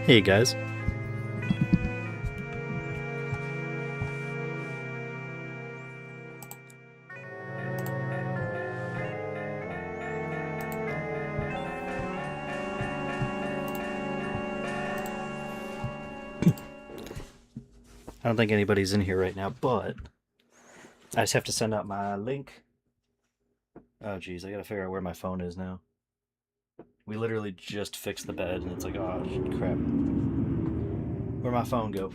Hey guys. I don't think anybody's in here right now, but I just have to send out my link. Oh geez, I gotta figure out where my phone is now. We literally just fixed the bed and it's like, oh crap. Where'd my phone go?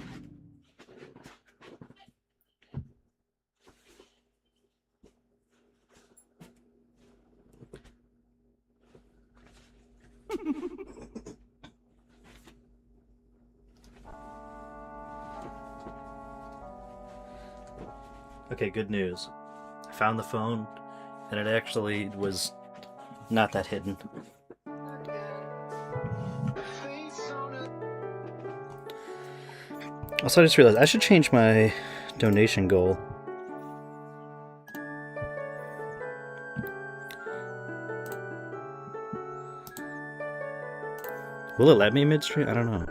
Okay, good news. I found the phone and it actually was not that hidden. Also, I just realized I should change my donation goal. Will it let me midstream? I don't know.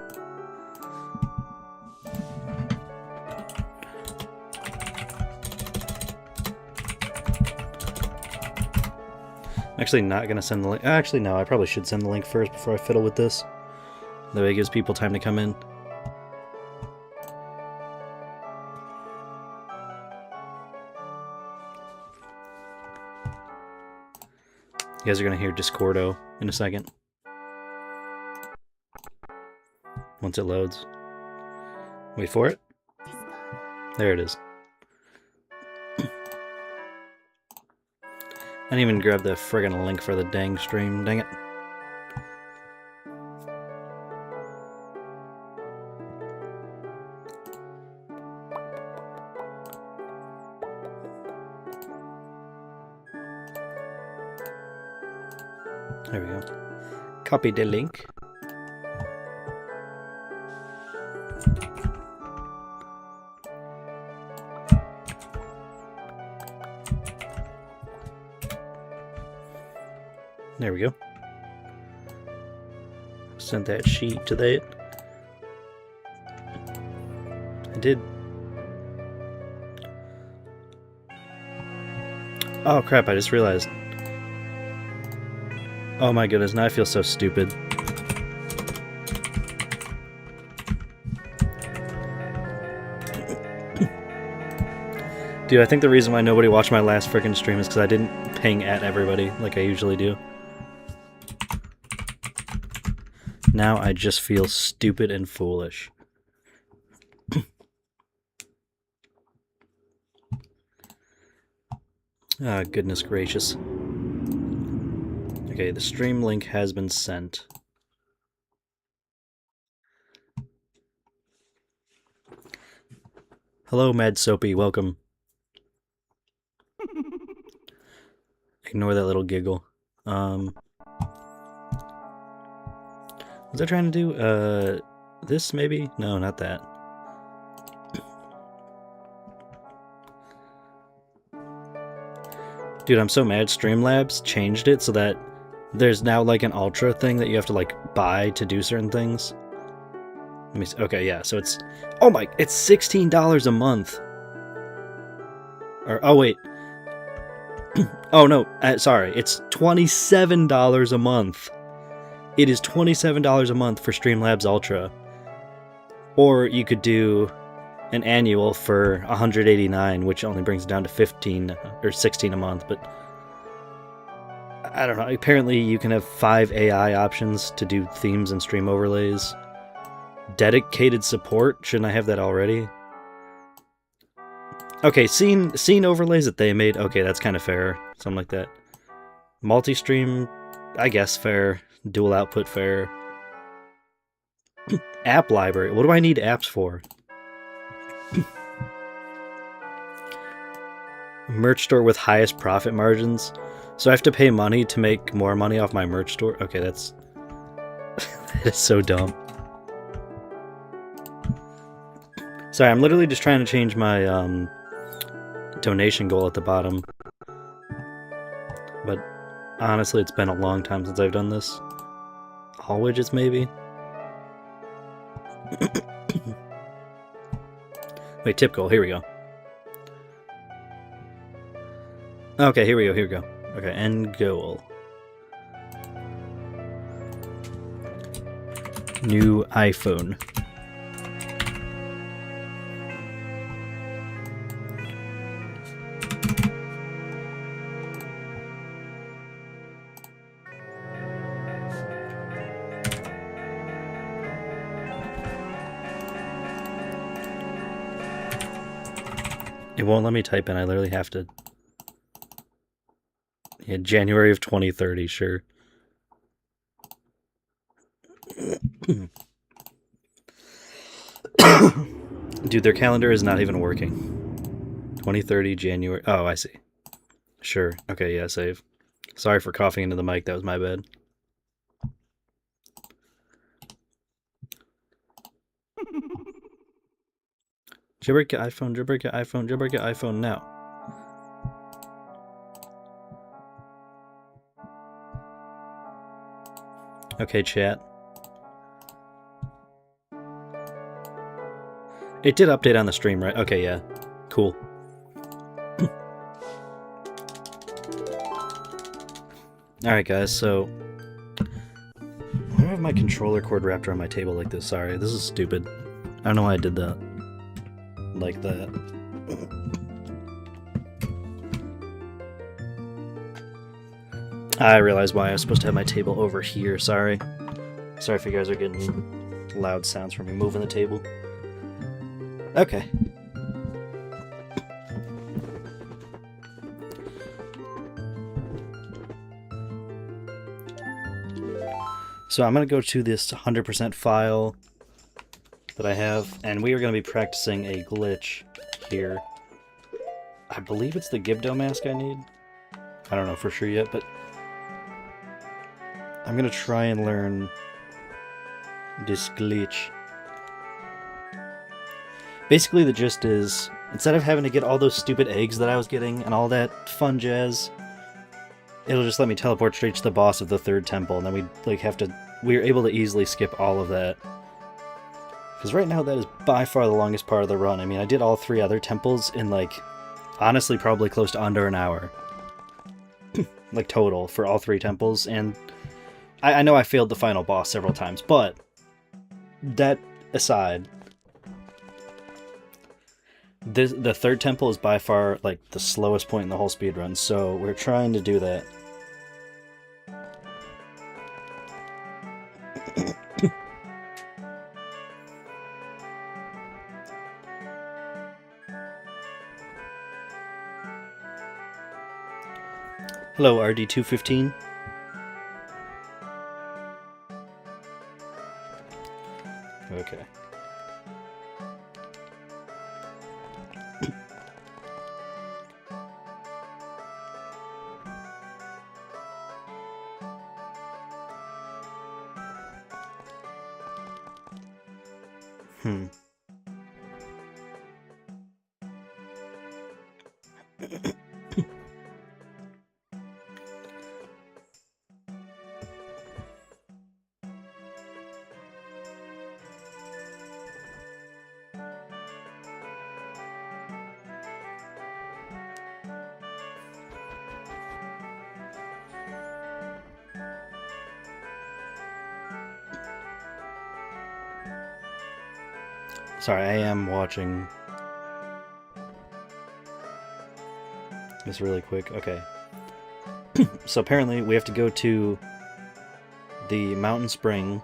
I'm actually not going to send the link. Actually, no, I probably should send the link first before I fiddle with this. That way it gives people time to come in. You guys are going to hear Discordo in a second. Once it loads. Wait for it. There it is. I didn't even grab the friggin' link for the dang stream, dang it. There we go. Copy the link. There we go. Sent that sheet to that. I did. Oh crap, I just realized. Oh my goodness, now I feel so stupid. Dude, I think the reason why nobody watched my last freaking stream is because I didn't ping at everybody like I usually do. Now I just feel stupid and foolish. Ah, goodness gracious. Okay, the stream link has been sent. Hello, Mad Soapy, welcome. Ignore that little giggle. Was I trying to do, this maybe? No, not that. Dude, I'm so mad Streamlabs changed it so that there's now like an ultra thing that you have to like buy to do certain things. Let me see. Okay, yeah, so it's... Oh my... It's $16 a month! Or, oh wait. Oh no, sorry. It's $27 a month. It is $27 a month for Streamlabs Ultra. Or you could do an annual for $189, which only brings it down to 15 or 16 a month, but I don't know. Apparently you can have 5 AI options to do themes and stream overlays. Dedicated support? Shouldn't I have that already? Okay, scene overlays that they made. Okay, that's kind of fair. Something like that. Multi-stream, I guess fair. Dual output fair. App library. What do I need apps for? Merch store with highest profit margins. So I have to pay money to make more money off my merch store? Okay, that's... that is so dumb. Sorry, I'm literally just trying to change my donation goal at the bottom. But honestly, it's been a long time since I've done this. All widgets, maybe? Wait, tip goal. Here we go. Okay, here we go. Here we go. Okay, end goal. New iPhone. It won't let me type in. I literally have to. Yeah, January of 2030, sure. Dude, their calendar is not even working. 2030 January. Oh, I see. Sure. Okay, yeah, save. Sorry for coughing into the mic. That was my bad. Jailbreak your iPhone, jailbreak your iPhone, jailbreak your iPhone now. Okay, chat. It did update on the stream, right? Okay, yeah. Cool. Alright, guys, so... why do I have my controller cord wrapped around my table like this? Sorry, this is stupid. I don't know why I did that. Like that. I realize why I was supposed to have my table over here, sorry. Sorry if you guys are getting loud sounds from me moving the table. Okay. So I'm going to go to this 100% file that I have, and we are going to be practicing a glitch here. I believe it's the Gibdo mask I need. I don't know for sure yet, but I'm going to try and learn this glitch. Basically, the gist is, instead of having to get all those stupid eggs that I was getting and all that fun jazz, it'll just let me teleport straight to the boss of the third temple, and then we're able to easily skip all of that. Because right now, that is by far the longest part of the run. I mean, I did all 3 other temples in, like, honestly, probably close to under an hour. Like, total, for all 3 temples, and I know I failed the final boss several times, but that aside, the third temple is by far, like, the slowest point in the whole speedrun, so we're trying to do that. Hello, RD215. Okay. Sorry, I am watching this really quick. Okay. So apparently we have to go to the mountain spring,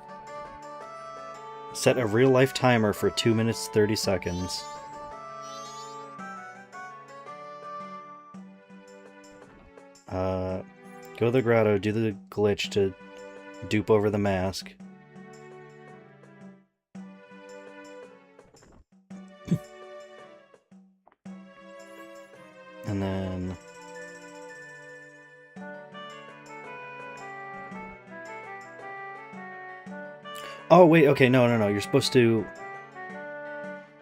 set a real-life timer for 2 minutes 30 seconds. Go to the grotto, do the glitch to dupe over the mask. And then... oh, wait, okay, no. You're supposed to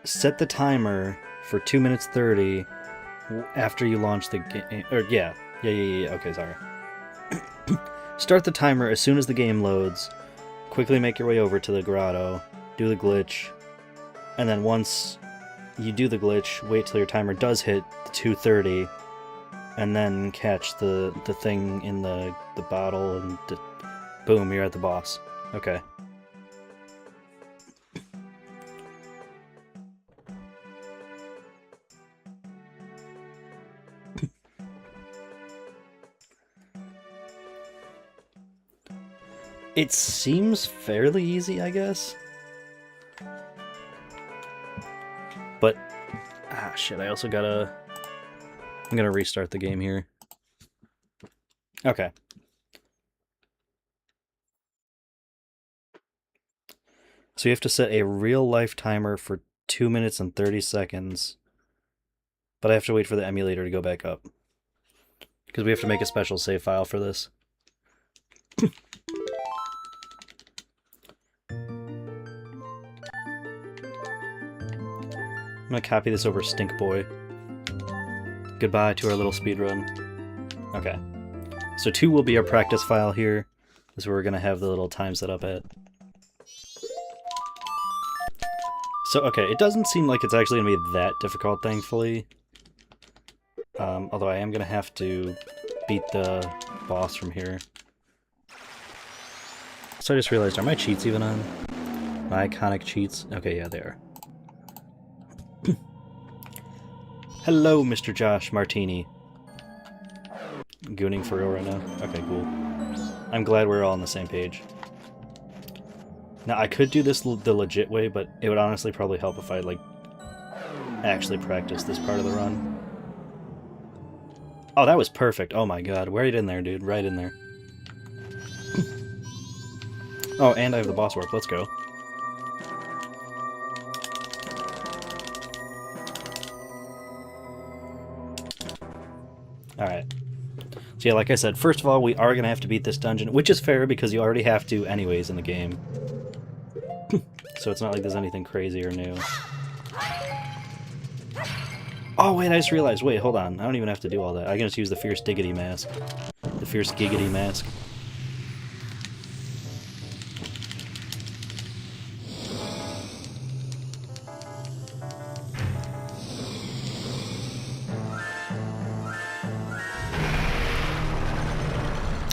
set the timer for 2 minutes 30 after you launch the game. Or, yeah, okay, sorry. Start the timer as soon as the game loads. Quickly make your way over to the grotto. Do the glitch. and then once you do the glitch, wait till your timer does hit 2:30, and then catch the thing in the bottle, and boom, you're at the boss. Okay. It seems fairly easy, I guess. But, shit, I also gotta... I'm gonna restart the game here. Okay. So you have to set a real-life timer for 2 minutes and 30 seconds. But I have to wait for the emulator to go back up. Because we have to make a special save file for this. I'm gonna copy this over Stink Boy. Goodbye to our little speedrun. Okay. So 2 will be our practice file here. This is where we're gonna have the little time set up at. So, okay, it doesn't seem like it's actually gonna be that difficult, thankfully. Although I am gonna have to beat the boss from here. So I just realized, are my cheats even on? My iconic cheats? Okay, yeah, they are. Hello, Mr. Josh Martini. Gooning for real right now? Okay, cool. I'm glad we're all on the same page. Now, I could do this the legit way, but it would honestly probably help if I, like, actually practice this part of the run. Oh, that was perfect. Oh my god. Right in there, dude. Right in there. Oh, and I have the boss warp. Let's go. Alright. So yeah, like I said, first of all, we are going to have to beat this dungeon, which is fair because you already have to anyways in the game. So it's not like there's anything crazy or new. Oh, wait, I just realized. Wait, hold on. I don't even have to do all that. I can just use the Fierce Diggity Mask. The Fierce Giggity Mask.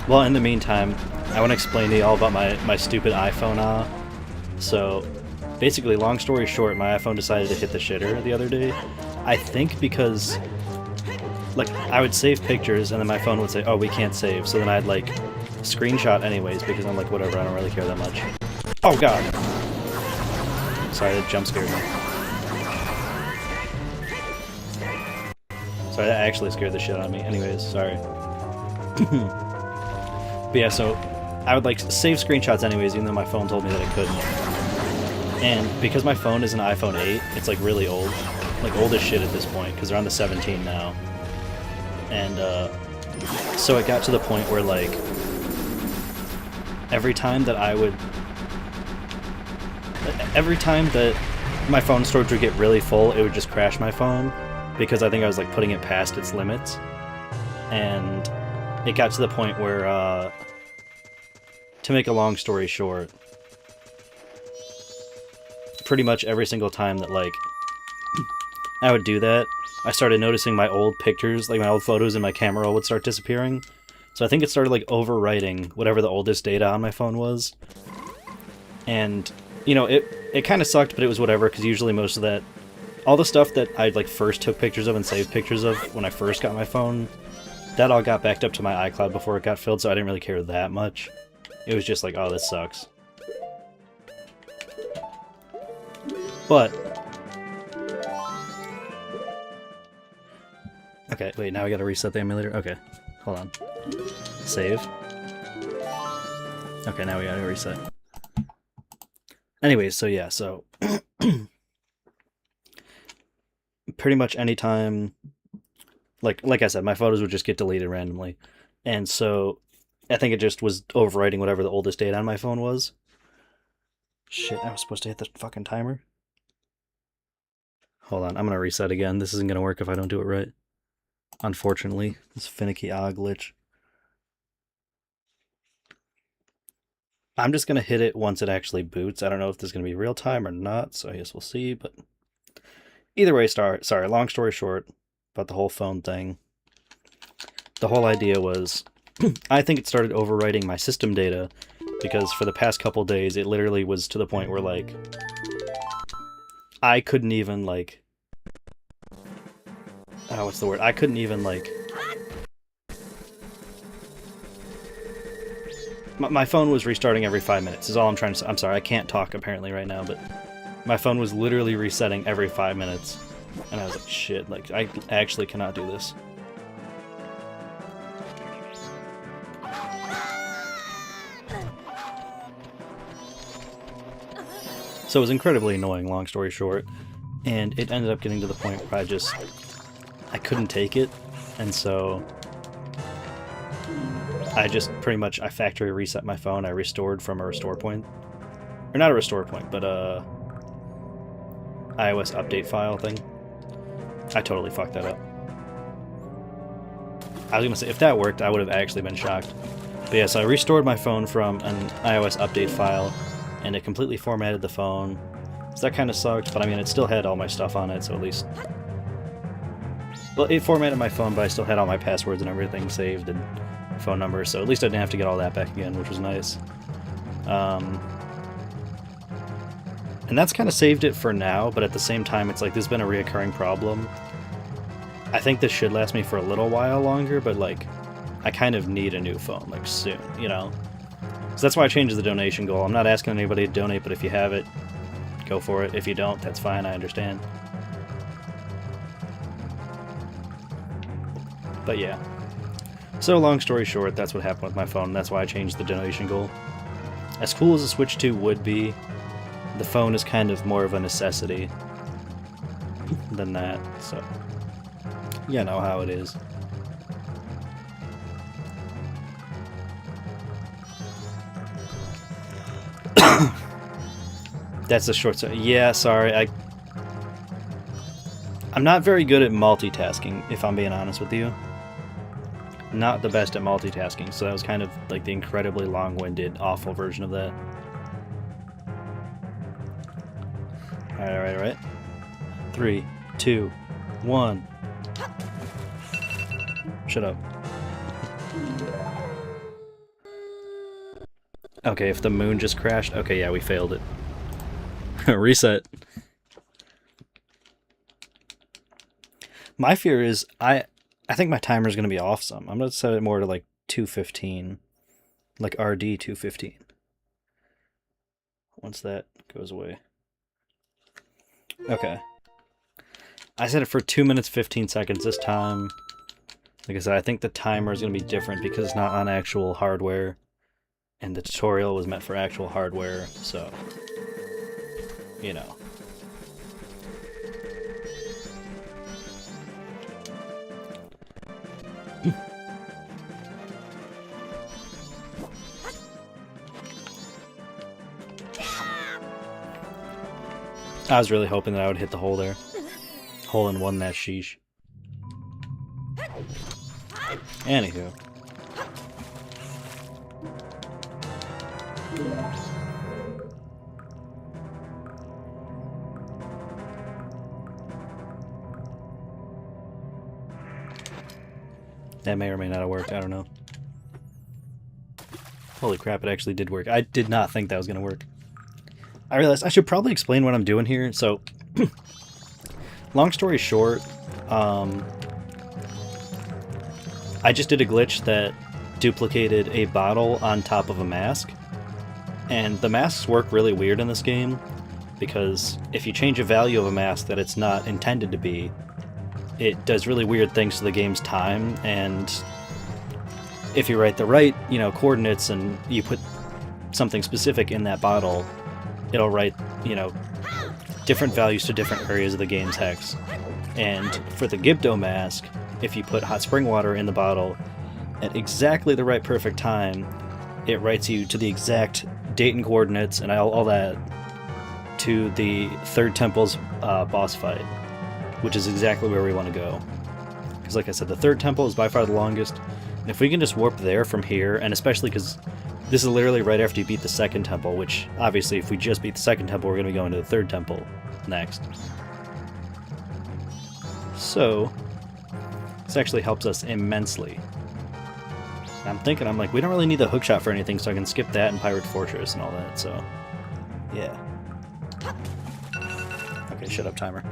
Well, in the meantime, I want to explain to you all about my stupid iPhone. So, basically, long story short, my iPhone decided to hit the shitter the other day. I think because, like, I would save pictures, and then my phone would say, oh, we can't save. So then I'd, like, screenshot anyways, because I'm like, whatever, I don't really care that much. Oh, God! Sorry, that jump scared me. Sorry, that actually scared the shit out of me. Anyways, sorry. But yeah, so I would, like, save screenshots anyways, even though my phone told me that I couldn't. And because my phone is an iPhone 8, it's, like, really old. Like, old as shit at this point, because they're on the 17 now. And, so it got to the point where, like, every time that my phone storage would get really full, it would just crash my phone, because I think I was, like, putting it past its limits. And it got to the point where, to make a long story short, pretty much every single time that, like, I would do that, I started noticing my old pictures, like my old photos in my camera roll would start disappearing. So I think it started, like, overwriting whatever the oldest data on my phone was. And, you know, it kind of sucked, but it was whatever, because usually most of that, all the stuff that I, like, first took pictures of and saved pictures of when I first got my phone, that all got backed up to my iCloud before it got filled, so I didn't really care that much. It was just like, oh, this sucks. But... okay, wait, now I gotta reset the emulator? Okay, hold on. Save. Okay, now we gotta reset. Anyways, so yeah, so... pretty much anytime... Like I said, my photos would just get deleted randomly. And so, I think it just was overwriting whatever the oldest date on my phone was. Shit, I was supposed to hit the fucking timer. Hold on, I'm gonna reset again. This isn't gonna work if I don't do it right. Unfortunately, this finicky glitch. I'm just going to hit it once it actually boots. I don't know if this is going to be real time or not, so I guess we'll see. But either way, sorry, long story short about the whole phone thing. The whole idea was, I think it started overwriting my system data, because for the past couple days, it literally was to the point where, like, I couldn't even, like... what's the word? I couldn't even, like... My phone was restarting every 5 minutes, is all I'm trying to say. I'm sorry, I can't talk apparently right now, but my phone was literally resetting every 5 minutes. And I was like, shit, like, I actually cannot do this. So it was incredibly annoying, long story short. And it ended up getting to the point where I couldn't take it. And so I just pretty much, I factory reset my phone. I restored from a restore point. Or not a restore point, but a iOS update file thing. I totally fucked that up. I was gonna say, if that worked, I would have actually been shocked. But yeah, so I restored my phone from an iOS update file, and it completely formatted the phone. So that kind of sucked, but I mean, it still had all my stuff on it, so at least... Well, it formatted my phone, but I still had all my passwords and everything saved, and phone numbers, so at least I didn't have to get all that back again, which was nice. And that's kind of saved it for now, but at the same time, it's like, this has been a reoccurring problem. I think this should last me for a little while longer, but, like, I kind of need a new phone, like, soon, you know? So that's why I changed the donation goal. I'm not asking anybody to donate, but if you have it, go for it. If you don't, that's fine, I understand. But yeah. So long story short, that's what happened with my phone. That's why I changed the donation goal. As cool as the Switch 2 would be, the phone is kind of more of a necessity than that, so you know how it is. That's the short story. Yeah, sorry, I'm not very good at multitasking, if I'm being honest with you. Not the best at multitasking, so that was kind of like the incredibly long-winded, awful version of that. Alright. 3, 2, 1. Shut up. Okay, if the moon just crashed... Okay, yeah, we failed it. Reset. My fear is, I think my timer's going to be off some. I'm going to set it more to like 2:15. Like RD 2:15. Once that goes away. Okay. I set it for 2 minutes 15 seconds this time. Like I said, I think the timer is going to be different because it's not on actual hardware. And the tutorial was meant for actual hardware, so... You know. I was really hoping that I would hit the hole there. Hole in one, that sheesh. Anywho. That may or may not have worked, I don't know. Holy crap, it actually did work. I did not think that was going to work. I realized I should probably explain what I'm doing here. So, long story short, I just did a glitch that duplicated a bottle on top of a mask. And the masks work really weird in this game, because if you change a value of a mask that it's not intended to be, it does really weird things to the game's time, and if you write the right, coordinates and you put something specific in that bottle, it'll write, different values to different areas of the game's hex. And for the Gibdo mask, if you put hot spring water in the bottle at exactly the right perfect time, it writes you to the exact date and coordinates and all that to the Third Temple's boss fight, which is exactly where we want to go. Because like I said, the Third Temple is by far the longest, and if we can just warp there from here, and especially because This is literally right after you beat the second temple, which, obviously, if we just beat the second temple, we're going to be going to the third temple next. So, this actually helps us immensely. I'm thinking, I'm like, we don't really need the hookshot for anything, so I can skip that and Pirate Fortress and all that, so... yeah. Okay, shut up, timer.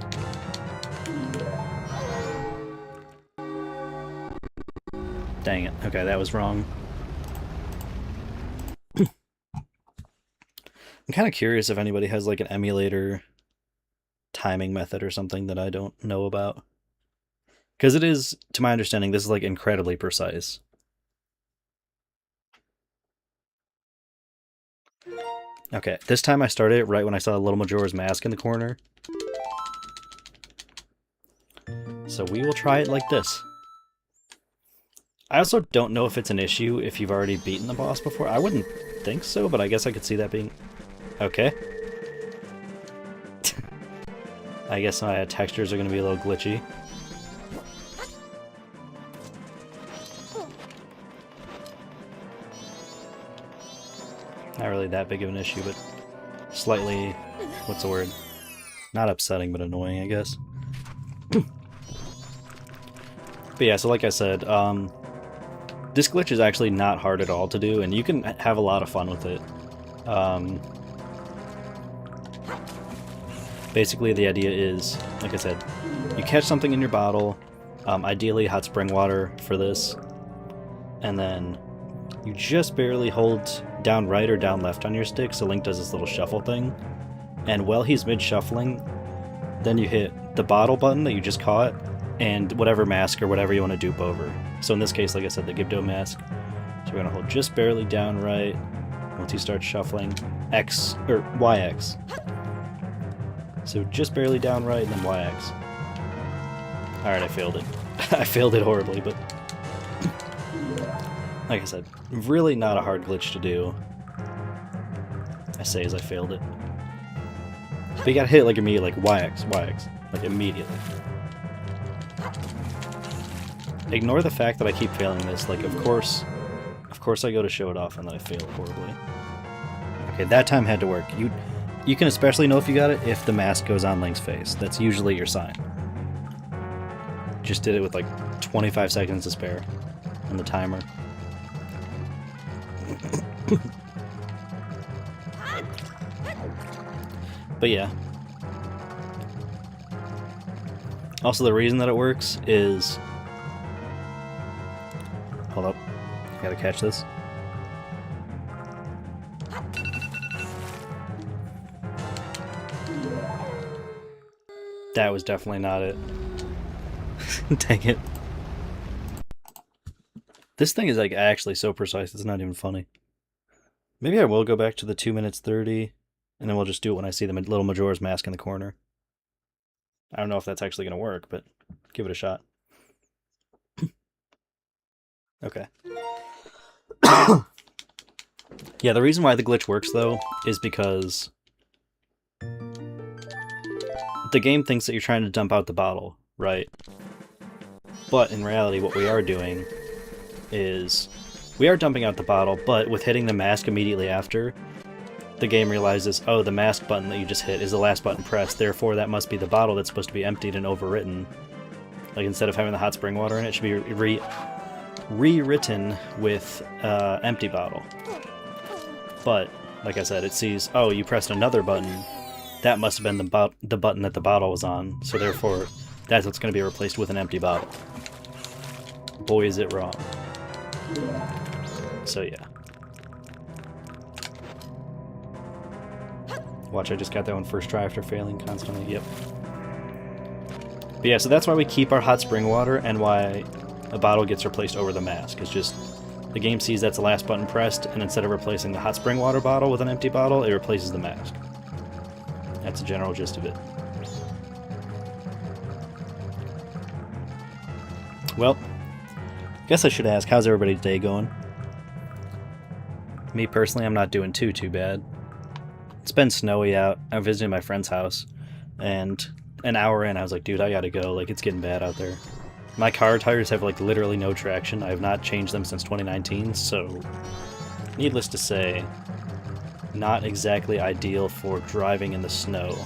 Dang it. Okay, that was wrong. I'm kind of curious if anybody has, like, an emulator timing method or something that I don't know about. Because it is, to my understanding, this is, like, incredibly precise. Okay, this time I started it right when I saw the Little Majora's Mask in the corner. So we will try it like this. I also don't know if it's an issue if you've already beaten the boss before. I wouldn't think so, but I guess I could see that being... okay. I guess my textures are going to be a little glitchy. Not really that big of an issue, but slightly, what's the word? Not upsetting, but annoying, I guess. But yeah, so like I said, this glitch is actually not hard at all to do, and you can have a lot of fun with it. Basically, the idea is, like I said, you catch something in your bottle, ideally hot spring water for this, and then you just barely hold down right or down left on your stick, so Link does this little shuffle thing, and while he's mid-shuffling, then you hit the bottle button that you just caught, and whatever mask or whatever you want to dupe over. So in this case, like I said, the Gibdo mask. So we're going to hold just barely down right, once he starts shuffling, X, or YX. So just barely down right, and then YX. Alright, I failed it. I failed it horribly, but... like I said, really not a hard glitch to do. I say as I failed it. But you gotta hit it like immediately, like YX, YX. Like immediately. Ignore the fact that I keep failing this, like of course I go to show it off and then I fail horribly. Okay, that time had to work. You can especially know if you got it if the mask goes on Link's face. That's usually your sign. Just did it with like 25 seconds to spare on the timer. But yeah. Also, the reason that it works is... hold up. I gotta catch this. That was definitely not it. Dang it. This thing is like actually so precise, it's not even funny. Maybe I will go back to the 2 minutes 30, and then we'll just do it when I see the Little Majora's Mask in the corner. I don't know if that's actually going to work, but give it a shot. Okay. Yeah, the reason why the glitch works, though, is because the game thinks that you're trying to dump out the bottle, right? But in reality, what we are doing is we are dumping out the bottle, but with hitting the mask immediately after, the game realizes, oh, the mask button that you just hit is the last button pressed, therefore that must be the bottle that's supposed to be emptied and overwritten. Like, instead of having the hot spring water in it, it should be rewritten with empty bottle. But, like I said, it sees, oh, you pressed another button, that must have been the button that the bottle was on, so therefore that's what's going to be replaced with an empty bottle. Boy, is it wrong. So yeah. Watch, I just got that one first try after failing constantly, yep. But yeah, so that's why we keep our hot spring water and why a bottle gets replaced over the mask. It's just, the game sees that's the last button pressed, and instead of replacing the hot spring water bottle with an empty bottle, it replaces the mask. That's the general gist of it. Well, guess I should ask, how's everybody's day going? Me personally, I'm not doing too bad. It's been snowy out. I'm visiting my friend's house, and an hour in, I was like, dude, I gotta go. Like, it's getting bad out there. My car tires have, like, literally no traction. I have not changed them since 2019, so Needless to say, not exactly ideal for driving in the snow.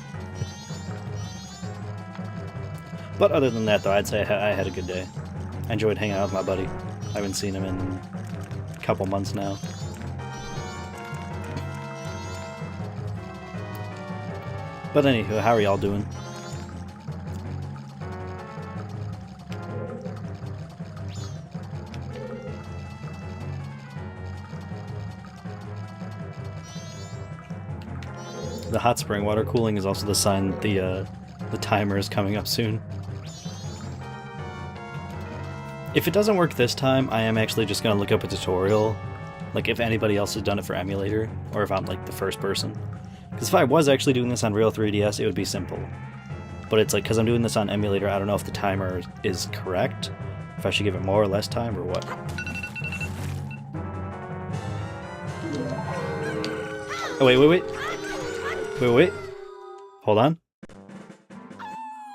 But other than that, though, I'd say I had a good day. I enjoyed hanging out with my buddy. I haven't seen him in a couple months now. But anywho, how are y'all doing? The hot spring water cooling is also the sign that the timer is coming up soon. If it doesn't work this time, I am actually just gonna look up a tutorial, like if anybody else has done it for emulator, or if I'm like the first person. Because if I was actually doing this on real 3DS, it would be simple. But it's like, because I'm doing this on emulator, I don't know if the timer is correct, if I should give it more or less time, or what. Oh, wait. Wait. Hold on.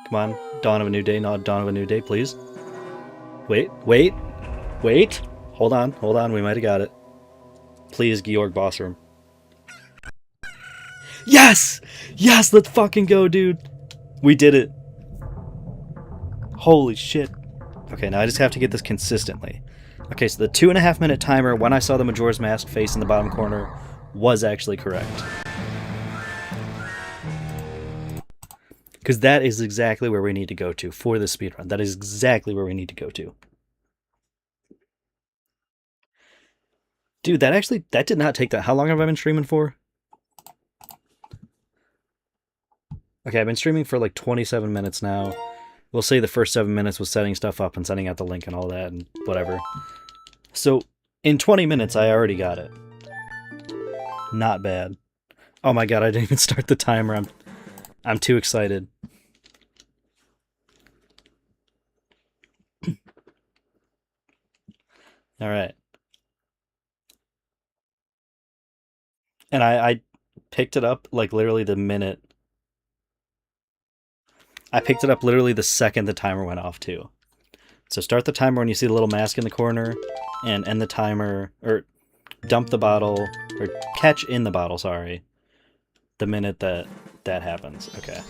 Come on. Dawn of a new day, not dawn of a new day, please. Wait. Hold on, we might have got it. Please, Georg Bossroom. Yes! Yes, let's fucking go, dude! We did it. Holy shit. Okay, now I just have to get this consistently. Okay, so the 2.5 minute timer when I saw the Majora's Mask face in the bottom corner was actually correct. Because that is exactly where we need to go to for the speedrun. That is exactly where we need to go to. Dude, that did not take that. How long have I been streaming for? Okay, I've been streaming for like 27 minutes now. We'll say the first 7 minutes was setting stuff up and sending out the link and all that and whatever. So, in 20 minutes, I already got it. Not bad. Oh my god, I didn't even start the timer. I'm too excited. Alright. And I picked it up like literally the minute. I picked it up literally the second the timer went off too. So start the timer when you see the little mask in the corner, and end the timer, or dump the bottle, or catch in the bottle, sorry, the minute that happens. Okay.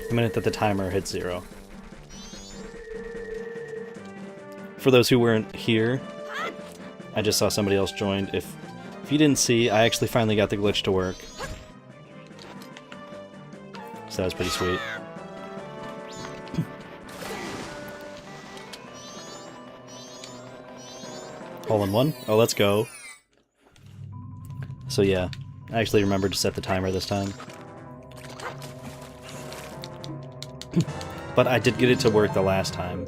The minute that the timer hits 0. For those who weren't here, I just saw somebody else joined. If you didn't see, I actually finally got the glitch to work. So that was pretty sweet. Hole in one? Oh, let's go. So yeah, I actually remembered to set the timer this time. But I did get it to work the last time.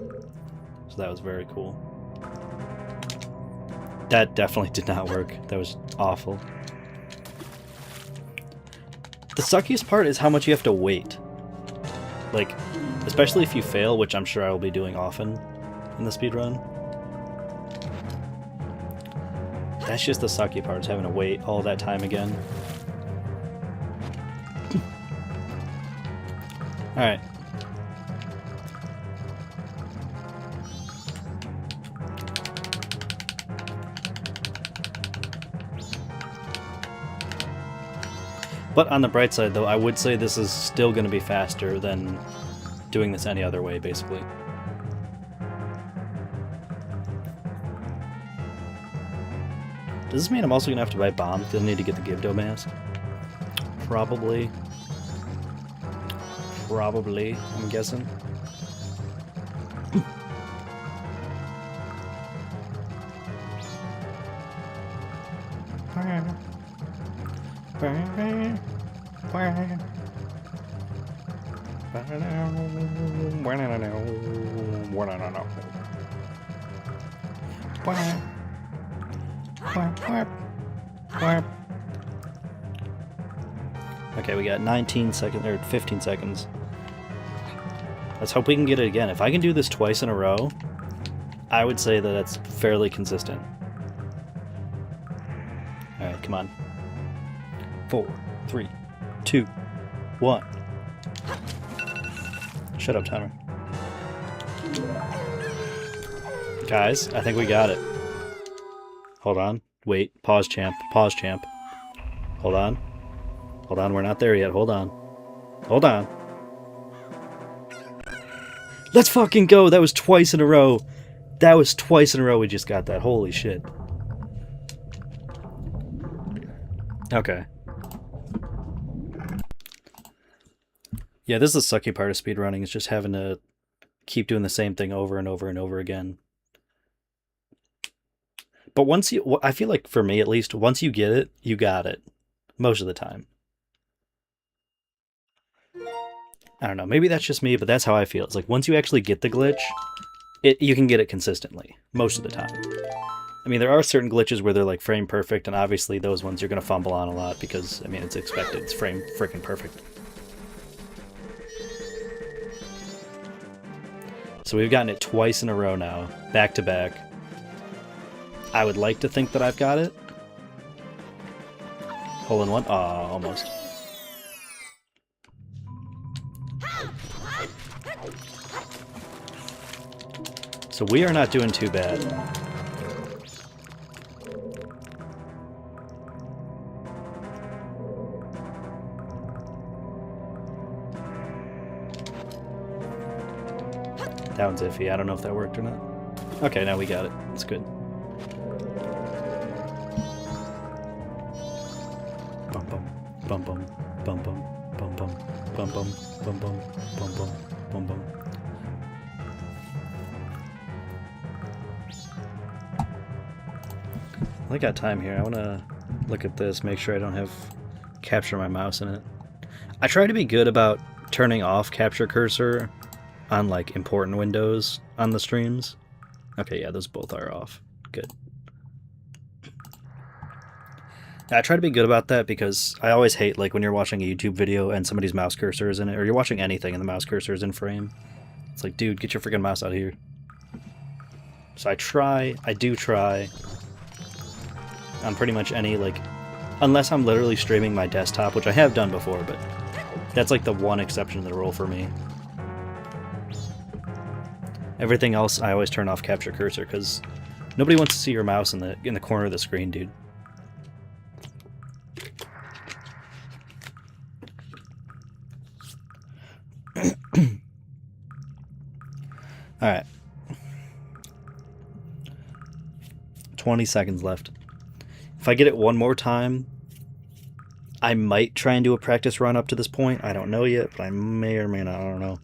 So that was very cool. That definitely did not work. That was awful. The suckiest part is how much you have to wait. Like, especially if you fail, which I'm sure I will be doing often in the speedrun. That's just the sucky part, is having to wait all that time again. Alright. But on the bright side, though, I would say this is still going to be faster than doing this any other way, basically. Does this mean I'm also going to have to buy bombs? Do I need to get the Gibdo mask? Probably. Probably, I'm guessing. Okay, we got 19 seconds, or 15 seconds. Let's hope we can get it again. If I can do this twice in a row, I would say that that's fairly consistent. Alright, come on. 4, 3, 2, 1. Shut up, timer. Guys, I think we got it. Hold on. Wait. Pause, champ. Pause, champ. Hold on. Hold on, we're not there yet. Hold on. Hold on. Let's fucking go! That was twice in a row. That was twice in a row we just got that. Holy shit. Okay. Yeah, this is the sucky part of speedrunning. It's just having to keep doing the same thing over and over and over again. But once you... I feel like, for me at least, once you get it, you got it. Most of the time. I don't know, maybe that's just me, but that's how I feel. It's like, once you actually get the glitch, you can get it consistently. Most of the time. I mean, there are certain glitches where they're like frame perfect, and obviously those ones you're going to fumble on a lot because, I mean, it's expected. It's frame freaking perfect. So we've gotten it twice in a row now, back to back. I would like to think that I've got it. Hole in one? Aw, almost. So we are not doing too bad. That one's iffy. I don't know if that worked or not. Okay, now we got it. It's good. Bum bum bum bum bum bum bum bum bum bum bum bum bum bum bum bum. I got time here. I want to look at this, make sure I don't have capture my mouse in it. I try to be good about turning off capture cursor on like important windows on the streams. Okay, yeah, those both are off. Good. I try to be good about that because I always hate like when you're watching a YouTube video and somebody's mouse cursor is in it, or you're watching anything and the mouse cursor is in frame. It's like, dude, get your freaking mouse out of here. So I do try on pretty much any, like, unless I'm literally streaming my desktop, which I have done before, but that's like the one exception to the rule for me. Everything else, I always turn off capture cursor, because nobody wants to see your mouse in the corner of the screen, dude. Alright. 20 seconds left. If I get it one more time, I might try and do a practice run up to this point. I don't know yet, but I may or may not. I don't know.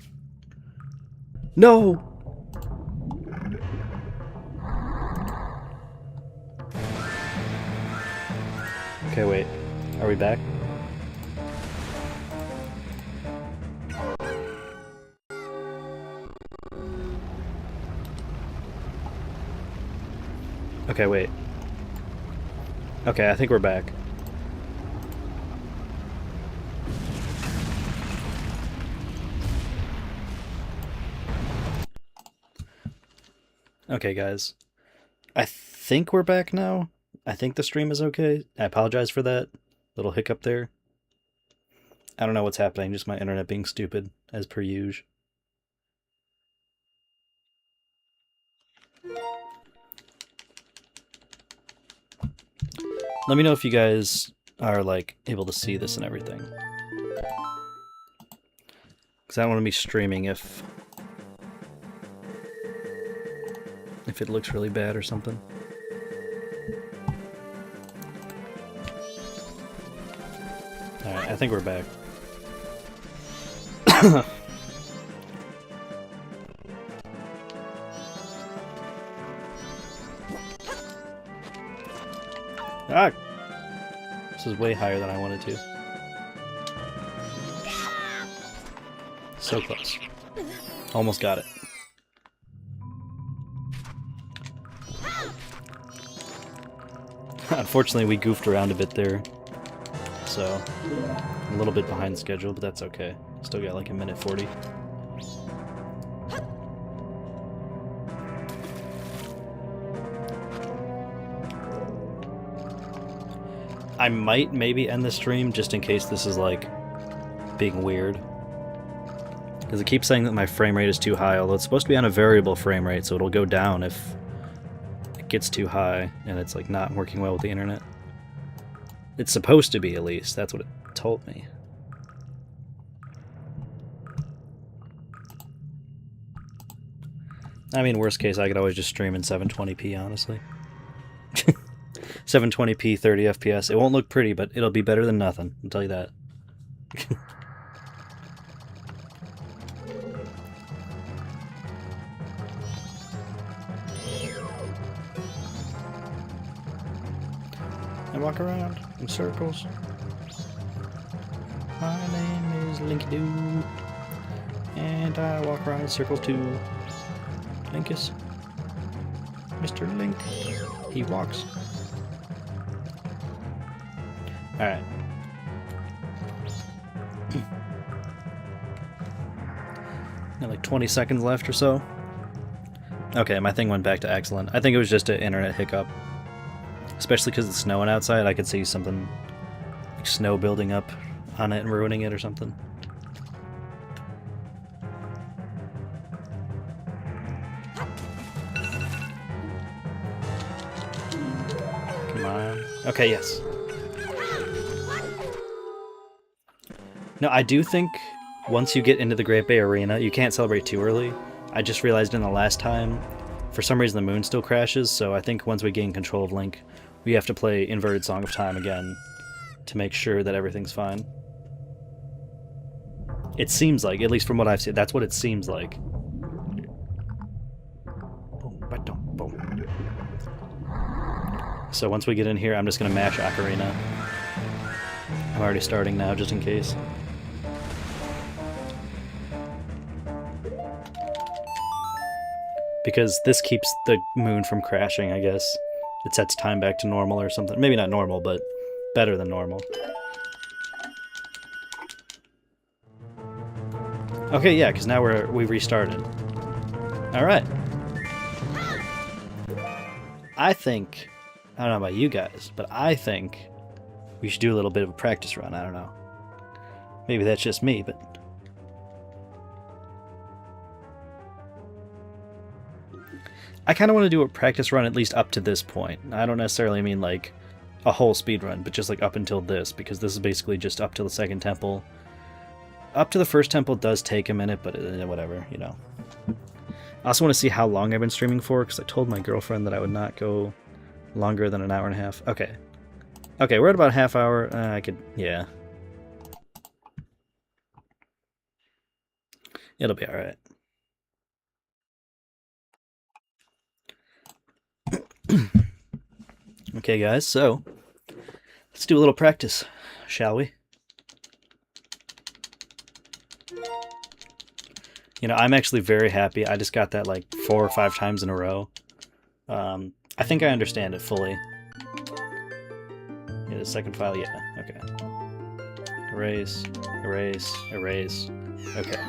No! Okay, wait. Are we back? Okay, wait. Okay, I think we're back. Okay, guys. I think we're back now. I think the stream is okay. I apologize for that little hiccup there. I don't know what's happening, just my internet being stupid, as per usual. Let me know if you guys are, like, able to see this and everything. Because I don't want to be streaming if it looks really bad or something. Alright, I think we're back. Ah! This is way higher than I wanted to. So close. Almost got it. Unfortunately, we goofed around a bit there. So, a little bit behind schedule, but that's okay. Still got like a minute 40. I might maybe end the stream just in case this is like being weird. Because it keeps saying that my frame rate is too high, although it's supposed to be on a variable frame rate, so it'll go down if gets too high and it's like not working well with the internet. It's supposed to be, at least. That's what it told me. I mean, worst case, I could always just stream in 720p, honestly. 720p, 30 FPS. It won't look pretty, but it'll be better than nothing. I'll tell you that. I walk around in circles. My name is Linky Doo, and I walk around in circles too. Linkus. Mr. Link. He walks. Alright. Got like 20 seconds left or so. Okay, my thing went back to excellent. I think it was just an internet hiccup. Especially because it's snowing outside, I could see something like snow building up on it and ruining it or something. Come on. Okay, yes. No, I do think once you get into the Great Bay Arena, you can't celebrate too early. I just realized in the last time, for some reason the moon still crashes, so I think once we gain control of Link, we have to play Inverted Song of Time again to make sure that everything's fine. It seems like, at least from what I've seen, that's what it seems like. So once we get in here, I'm just going to mash Ocarina. I'm already starting now, just in case. Because this keeps the moon from crashing, I guess. It sets time back to normal or something. Maybe not normal, but better than normal. Okay, yeah, because now we restarted. Alright. I think, I don't know about you guys, but I think we should do a little bit of a practice run. I don't know. Maybe that's just me, but... I kind of want to do a practice run at least up to this point. I don't necessarily mean like a whole speed run, but just like up until this, because this is basically just up to the second temple. Up to the first temple does take a minute, but whatever, you know. I also want to see how long I've been streaming for, because I told my girlfriend that I would not go longer than an hour and a half. Okay. Okay, we're at about a half hour. I could, yeah. It'll be alright. Okay, guys, so let's do a little practice, shall we? You know, I'm actually very happy. I just got that like 4 or 5 times in a row. I think I understand it fully. Yeah, the second file, yeah, okay. Erase, erase, erase. Okay.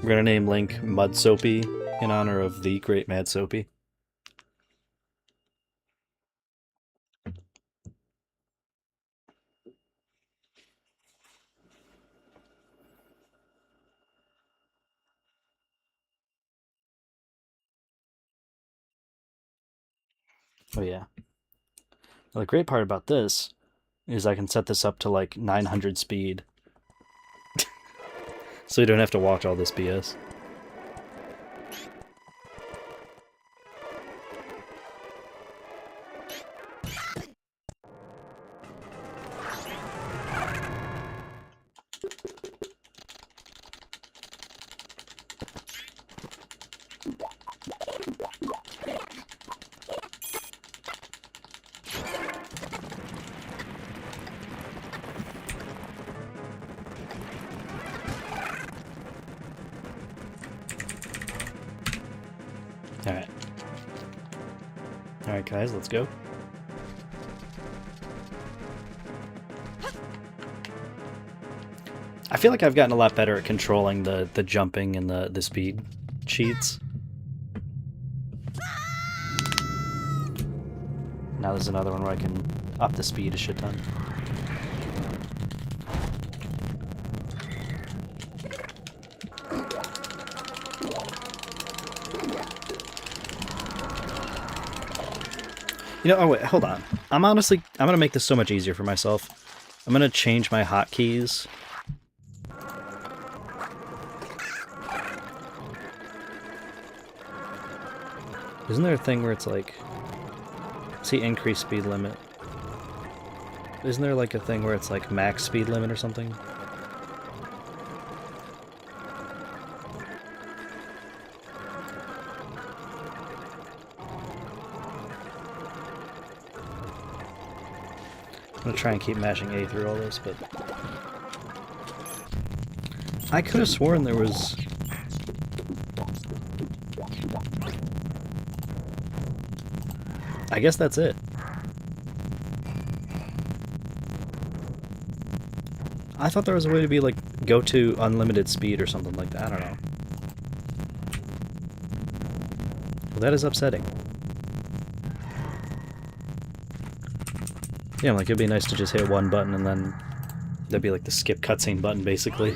We're gonna name Link Mud Soapy in honor of the great Mad Soapy. Oh yeah. Well, the great part about this is I can set this up to like 900 speed. So you don't have to watch all this BS. Alright. Alright guys, let's go. I feel like I've gotten a lot better at controlling the jumping and the speed cheats. Now there's another one where I can up the speed a shit ton. You know, oh wait, hold on. I'm gonna make this so much easier for myself. I'm gonna change my hotkeys. Isn't there a thing where it's like, see, increase speed limit? Isn't there like a thing where it's like max speed limit or something? I'm gonna try and keep mashing A through all this, but I could have sworn there was... I guess that's it. I thought there was a way to be like, go to unlimited speed or something like that. I don't know. Well, that is upsetting. Yeah, like it'd be nice to just hit one button and then that'd be like the skip cutscene button, basically.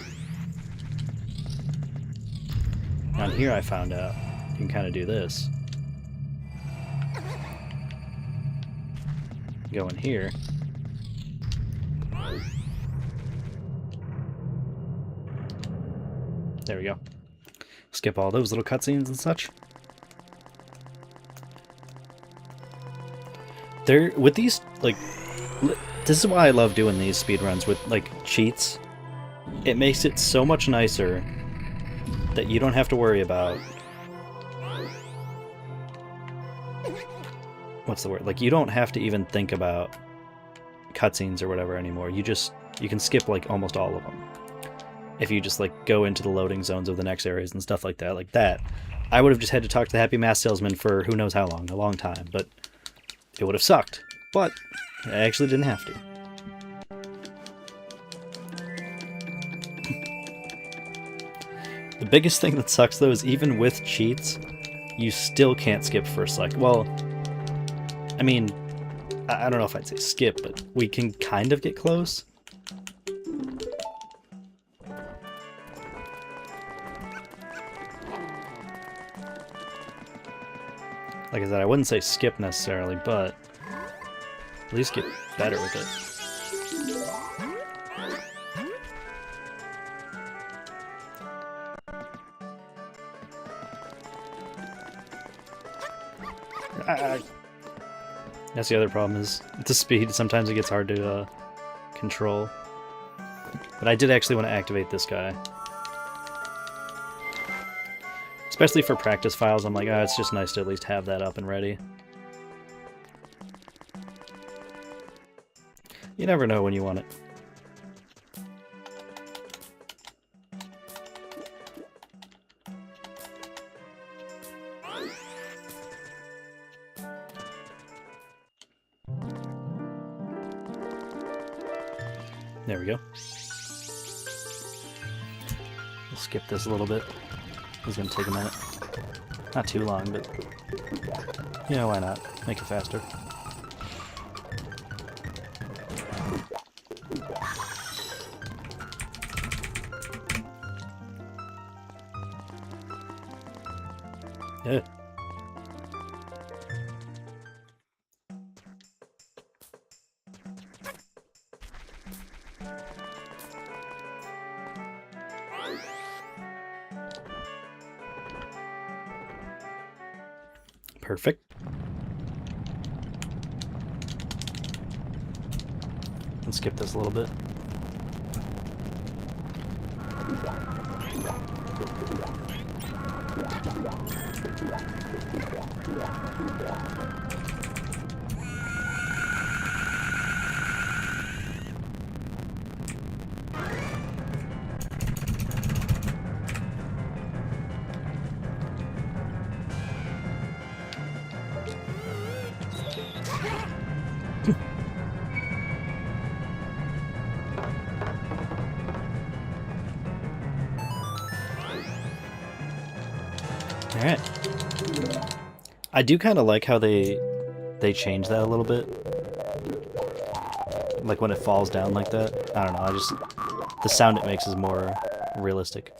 On here I found out you can kind of do this. Go in here. There we go. Skip all those little cutscenes and such. There, with these, like, this is why I love doing these speedruns with, like, cheats. It makes it so much nicer that you don't have to worry about... What's the word? Like, you don't have to even think about cutscenes or whatever anymore. You can skip, like, almost all of them. If you just, like, go into the loading zones of the next areas and stuff like that. Like that. I would have just had to talk to the Happy Mask Salesman for who knows how long. A long time. But it would have sucked. But I actually didn't have to. The biggest thing that sucks, though, is even with cheats, you still can't skip first select. Well, I mean, I don't know if I'd say skip, but we can kind of get close. Like I said, I wouldn't say skip necessarily, but at least get better with it. That's the other problem, is the speed. Sometimes it gets hard to control. But I did actually want to activate this guy. Especially for practice files, I'm like, oh, it's just nice to at least have that up and ready. You never know when you want it. There we go. We'll skip this a little bit. It's gonna take a minute. Not too long, but yeah, why not? Make it faster. Yeah. Perfect. Let's skip this a little bit. Alright. I do kind of like how they change that a little bit. Like when it falls down like that. I don't know, the sound it makes is more realistic.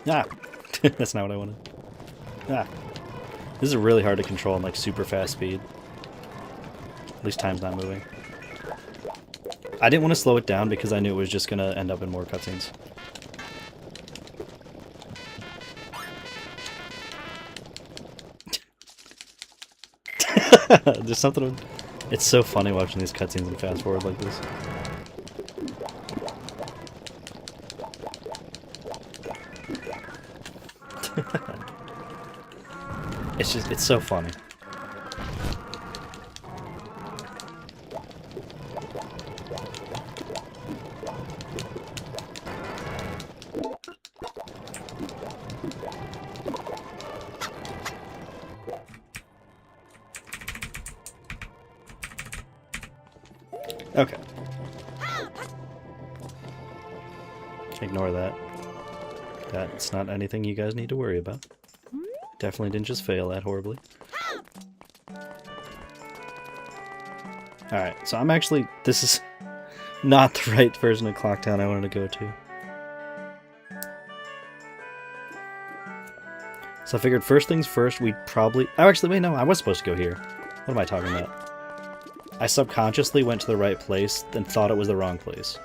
Ah! That's not what I wanted. Ah! This is really hard to control in like super fast speed. At least time's not moving. I didn't want to slow it down because I knew it was just gonna end up in more cutscenes. There's something... It's so funny watching these cutscenes and fast forward like this. It's so funny. Okay. Ignore that. That's not anything you guys need to worry about. Definitely didn't just fail that horribly. Alright, so I'm actually... This is not the right version of Clocktown I wanted to go to. So I figured first things first, we'd probably... Oh, actually, wait, no, I was supposed to go here. What am I talking about? I subconsciously went to the right place, then thought it was the wrong place.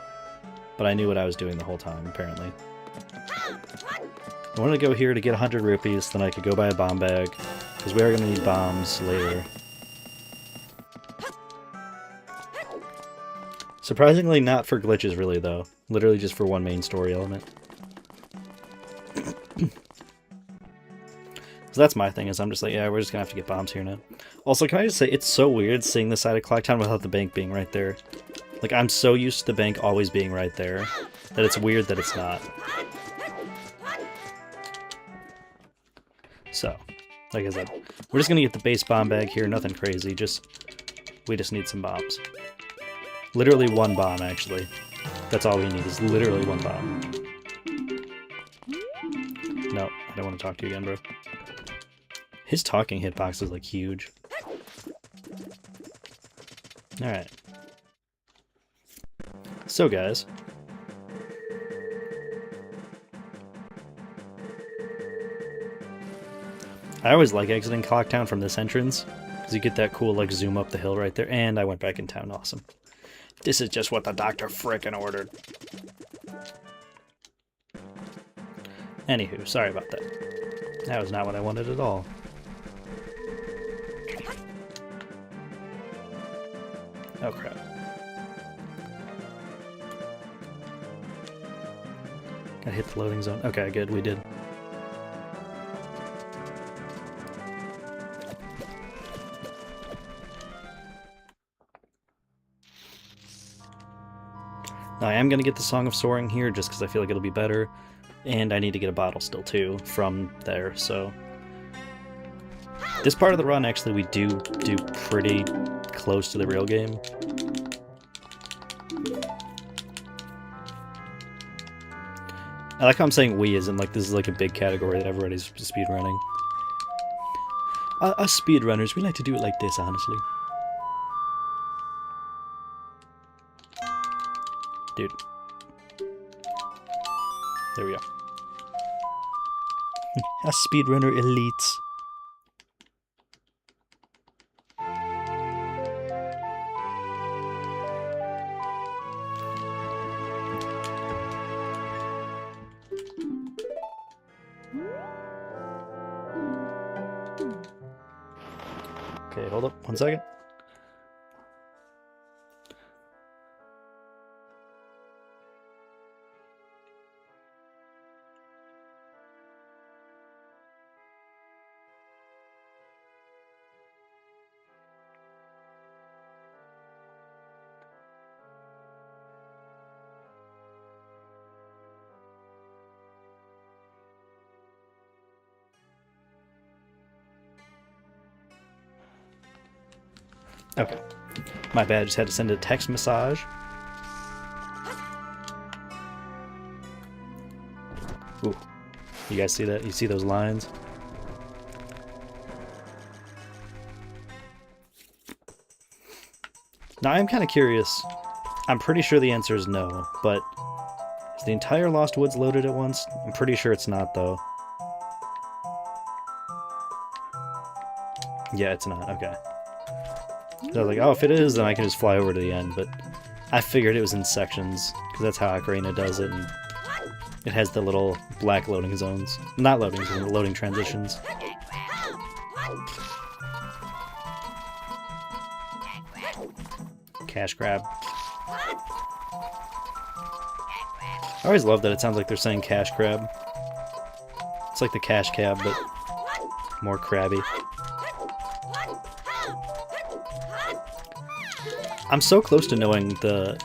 But I knew what I was doing the whole time, apparently. I wanted to go here to get 100 rupees, then I could go buy a bomb bag, because we are going to need bombs later. Surprisingly not for glitches, really, though. Literally just for one main story element. So that's my thing, is I'm just like, yeah, we're just going to have to get bombs here now. Also, can I just say, it's so weird seeing the side of Clocktown without the bank being right there. Like, I'm so used to the bank always being right there, that it's weird that it's not. So, like I said, we're just gonna get the base bomb bag here, nothing crazy, we just need some bombs. Literally one bomb, actually. That's all we need, is literally one bomb. No, I don't want to talk to you again, bro. His talking hitbox is, like, huge. Alright. So, guys. I always like exiting Clocktown from this entrance, because you get that cool, like, zoom up the hill right there, and I went back in town, awesome. This is just what the doctor frickin' ordered. Anywho, sorry about that. That was not what I wanted at all. Oh crap. Gotta hit the loading zone. Okay, good, we did. Now, I am going to get the Song of Soaring here just because I feel like it'll be better, and I need to get a bottle still too from there, so... This part of the run, actually, we do pretty close to the real game. I like how I'm saying we, as in, like, this is like a big category that everybody's speedrunning. Us speedrunners, we like to do it like this, honestly. Dude. There we go. A speedrunner elites. Okay, hold up 1 second. Okay. My bad, just had to send a text massage. Ooh. You guys see that? You see those lines? Now I'm kind of curious. I'm pretty sure the answer is no, but is the entire Lost Woods loaded at once? I'm pretty sure it's not, though. Yeah, it's not. Okay. So I was like, oh, if it is, then I can just fly over to the end, but I figured it was in sections, because that's how Ocarina does it, and it has the little black loading zones. Not loading zones, loading transitions. Cash grab. I always love that it sounds like they're saying cash grab. It's like the cash cab, but more crabby. I'm so close to knowing the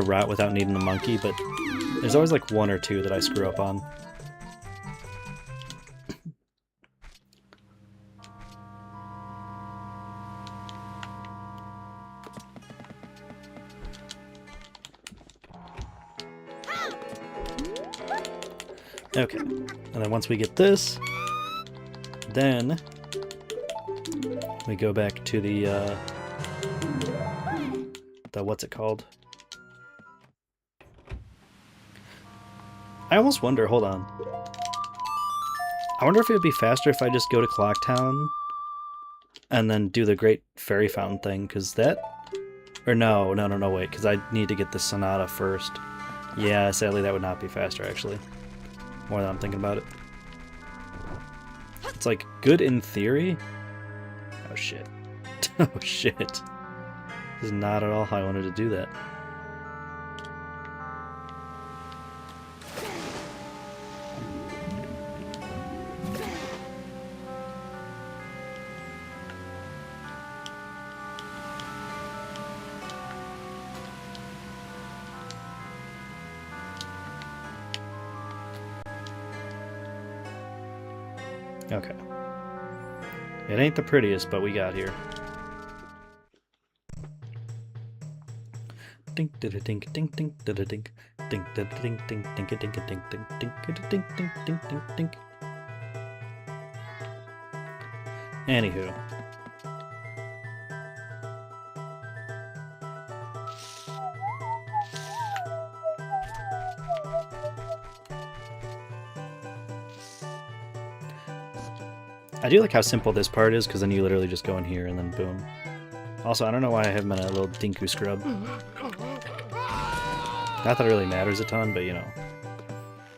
route without needing the monkey, but there's always like one or two that I screw up on. Okay, and then once we get this, then we go back to the what's it called? I almost wonder, hold on. I wonder if it would be faster if I just go to Clock Town and then do the Great Fairy Fountain thing, because that... Or no, wait, because I need to get the Sonata first. Yeah, sadly that would not be faster, actually. More than I'm thinking about it. It's like, good in theory? Oh shit. Oh shit. This is not at all how I wanted to do that. Okay. It ain't the prettiest, but we got here. Dink da dink dink dink da dink dink da dink dink dink dink dink dink dink dink dink dink dink. Anywho. I do like how simple this part is, because then you literally just go in here and then boom. Also, I don't know why I have him in a little dinku scrub. Not that it really matters a ton, but you know.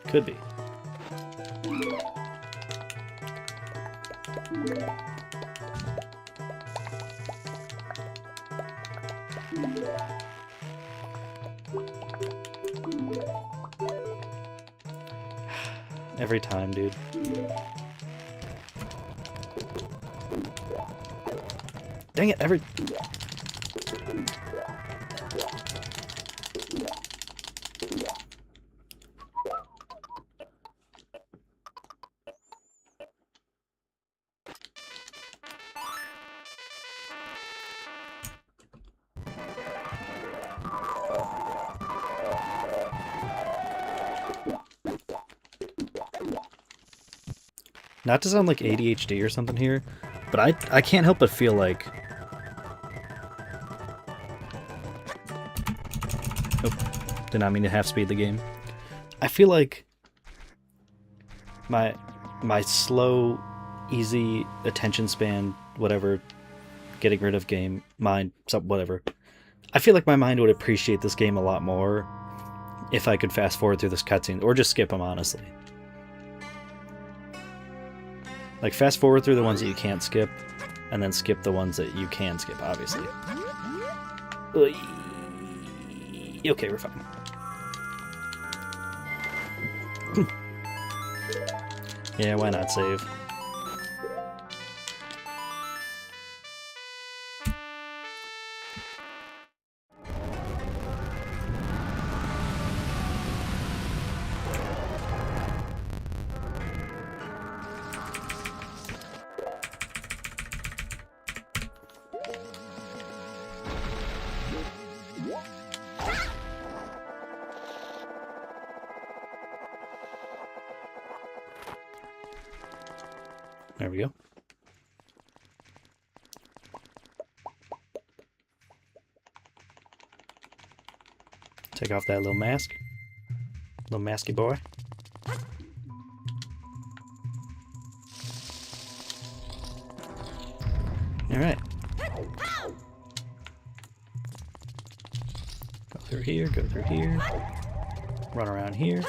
Could be. Every time, dude. Dang it, every... Not to sound like ADHD or something here, but I can't help but feel like... Oh, did not mean to half-speed the game. I feel like my slow, easy attention span, whatever, getting rid of game, mind, whatever. I feel like my mind would appreciate this game a lot more if I could fast forward through this cutscene, or just skip them, honestly. Like, fast forward through the ones that you can't skip, and then skip the ones that you can skip, obviously. Okay, we're fine. Yeah, why not save? There we go. Take off that little mask. Little masky boy. Alright. Go through here, go through here. Run around here.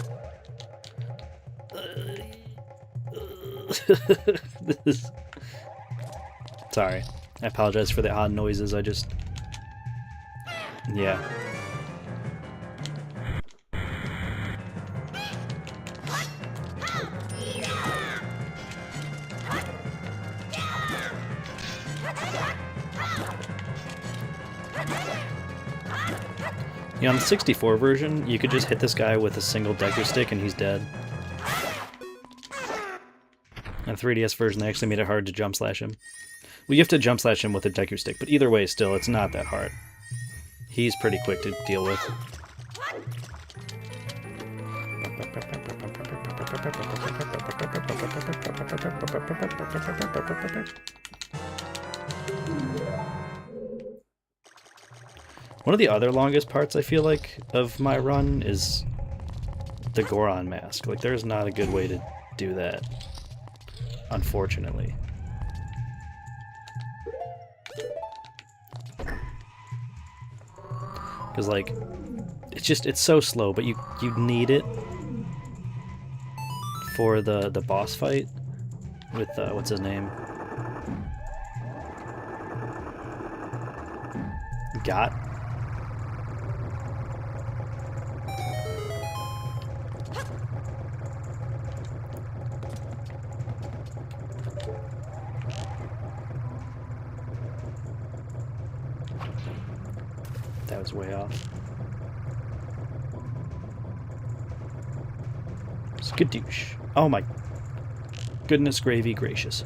Sorry. I apologize for the odd noises, I just... Yeah. You know, on the 64 version, you could just hit this guy with a single decker stick and he's dead. On the 3DS version, they actually made it hard to jump slash him. Well, you have to jump slash him with a decker stick, but either way, still, it's not that hard. He's pretty quick to deal with. One of the other longest parts, I feel like, of my run is the Goron mask. Like, there's not a good way to do that, unfortunately. Because, like, it's so slow, but you need it for the boss fight with, what's his name? Got. That was way off. Skadoosh. Oh my goodness gravy gracious.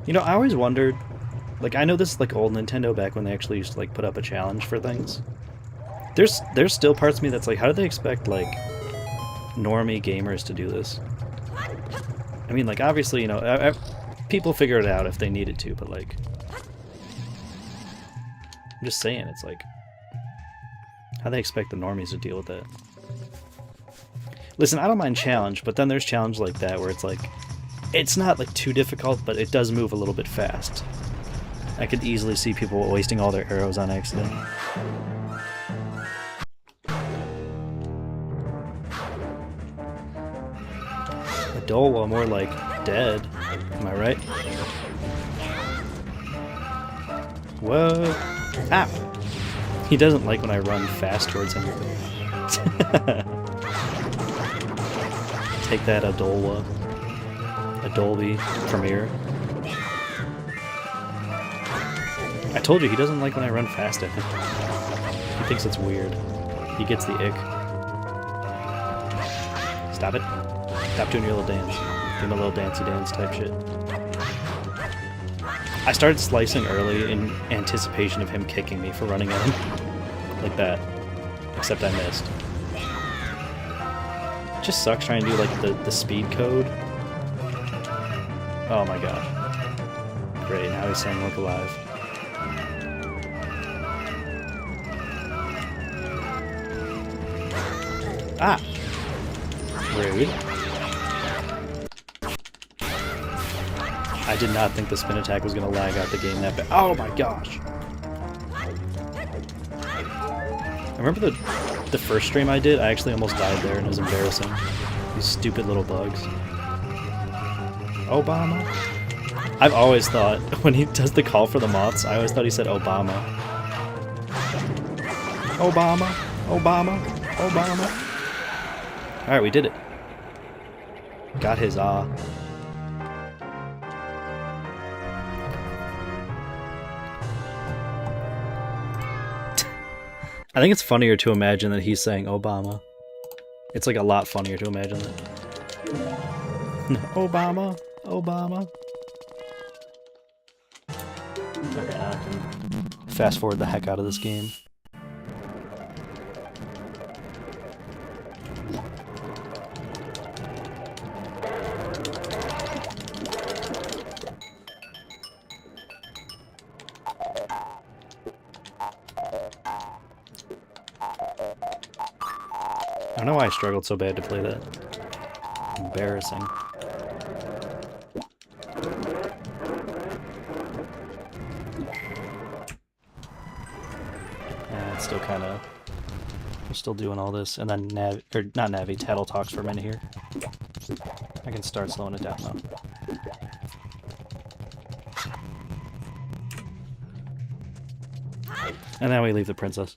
You know, I always wondered, like, I know this is like old Nintendo back when they actually used to like put up a challenge for things. There's still parts of me that's like, how do they expect like normie gamers to do this? I mean, like, obviously, you know, people figure it out if they needed to, but like, I'm just saying, it's like, how they expect the normies to deal with that. Listen, I don't mind challenge, but then there's challenge like that where it's like, it's not like too difficult, but it does move a little bit fast. I could easily see people wasting all their arrows on accident. Adola, more like dead. Am I right? Whoa! Ah! He doesn't like when I run fast towards him. Take that, Adola. Adobe Premiere. I told you, he doesn't like when I run fast at him. He thinks it's weird. He gets the ick. Stop it. Stop doing your little dance. Doing a little dancey dance type shit. I started slicing early in anticipation of him kicking me for running at him. Like that. Except I missed. It just sucks trying to do like the speed code. Oh my gosh. Great, now he's saying look alive. Ah! Rude. I did not think the spin attack was going to lag out the game that bad. Oh my gosh! I remember the first stream I did, I actually almost died there and it was embarrassing. These stupid little bugs. Obama? I've always thought, when he does the call for the moths, I always thought he said Obama. Obama, Obama, Obama. Alright, we did it. Got his I think it's funnier to imagine that he's saying Obama. It's like a lot funnier to imagine that. Obama, Obama. fast forward the heck out of this game. I don't know why I struggled so bad to play that. Embarrassing. It's still kind of... We're still doing all this, and then not Navi, Tattle talks for a minute here. I can start slowing it down though. And then we leave the princess.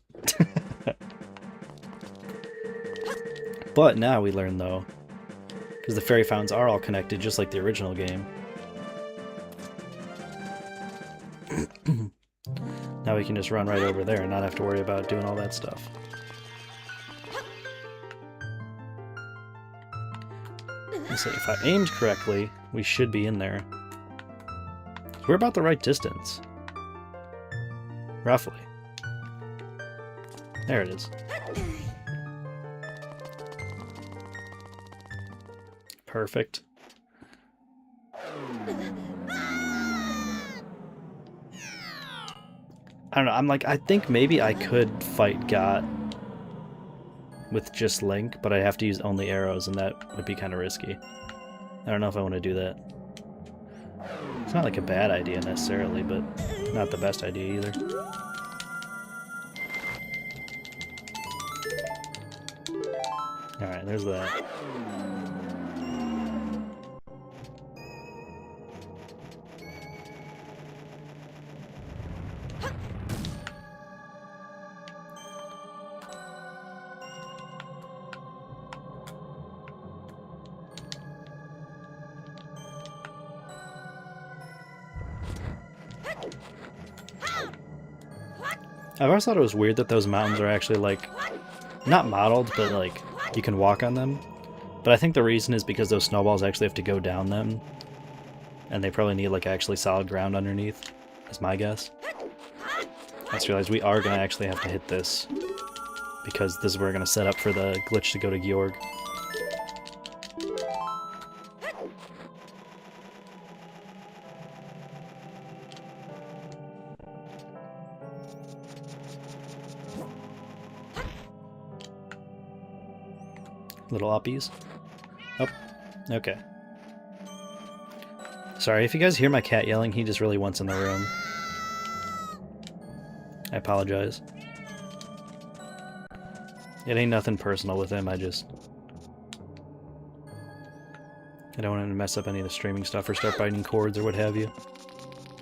But now we learn, though, because the fairy fountains are all connected, just like the original game. Now we can just run right over there and not have to worry about doing all that stuff. Let's see, if I aimed correctly, we should be in there. We're about the right distance. Roughly. There it is. Perfect. I don't know, I'm like, I think maybe I could fight Got with just Link, but I'd have to use only arrows, and that would be kind of risky. I don't know if I want to do that. It's not like a bad idea necessarily, but not the best idea either. Alright, there's that. I've always thought it was weird that those mountains are actually, like, not modeled, but, like, you can walk on them. But I think the reason is because those snowballs actually have to go down them. And they probably need, like, actually solid ground underneath, is my guess. I just realized we are going to actually have to hit this, because this is where we're going to set up for the glitch to go to Georg. Little uppies. Oh, okay. Sorry, if you guys hear my cat yelling, he just really wants in the room. I apologize. It ain't nothing personal with him, I don't want him to mess up any of the streaming stuff or start biting cords or what have you.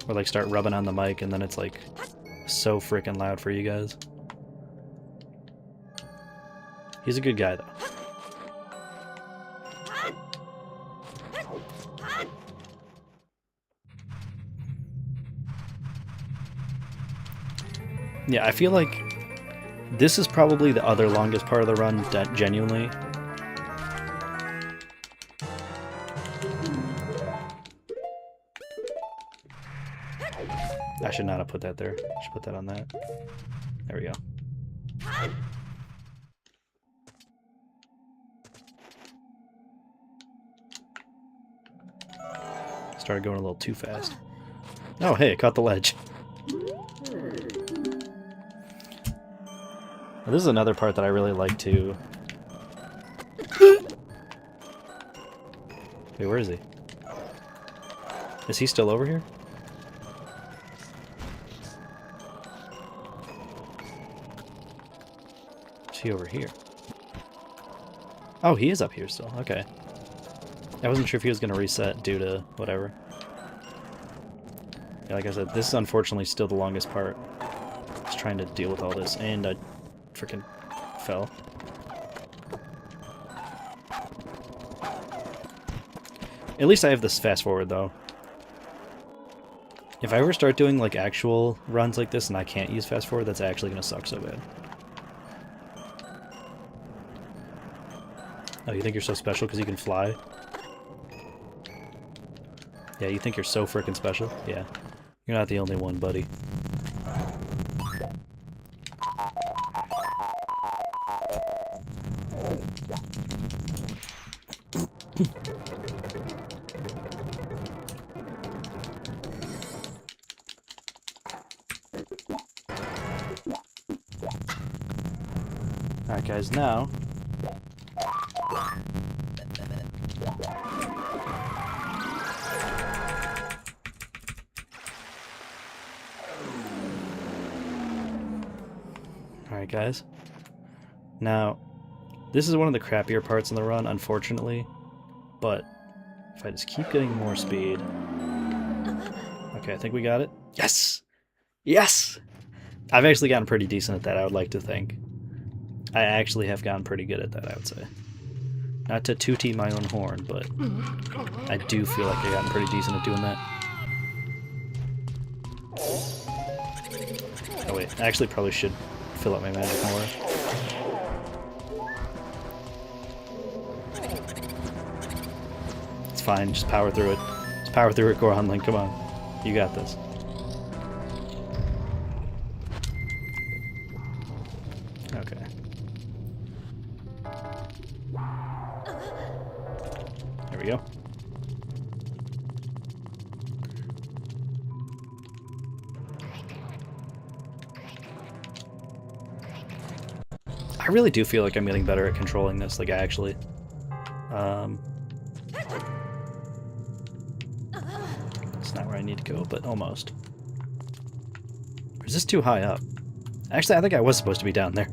Or like start rubbing on the mic and then it's like so freaking loud for you guys. He's a good guy though. Yeah, I feel like this is probably the other longest part of the run, genuinely. I should not have put that there. I should put that on that. There we go. Started going a little too fast. Oh, hey, I caught the ledge. This is another part that I really like too. Wait, where is he? Is he still over here? Is he over here? Oh, he is up here still. Okay. I wasn't sure if he was going to reset due to whatever. Yeah, like I said, this is unfortunately still the longest part. Just trying to deal with all this, and I freaking fell. At least I have this fast forward though. If I ever start doing like actual runs like this and I can't use fast forward, that's actually gonna suck so bad. Oh, you think you're so special because you can fly? Yeah, you think you're so freaking special? Yeah. You're not the only one, buddy. Alright guys, now... Alright guys. Now, this is one of the crappier parts in the run, unfortunately. But, if I just keep getting more speed... Okay, I think we got it. Yes! Yes! I've actually gotten pretty decent at that, I would like to think. I actually have gotten pretty good at that, I would say. Not to toot my own horn, but I do feel like I've gotten pretty decent at doing that. Oh wait, I actually probably should fill up my magic more. It's fine, just power through it. Just power through it, Goron Link, come on. You got this. Okay. There we go. I really do feel like I'm getting better at controlling this, like actually. It's not where I need to go, but almost. Or is this too high up? Actually, I think I was supposed to be down there.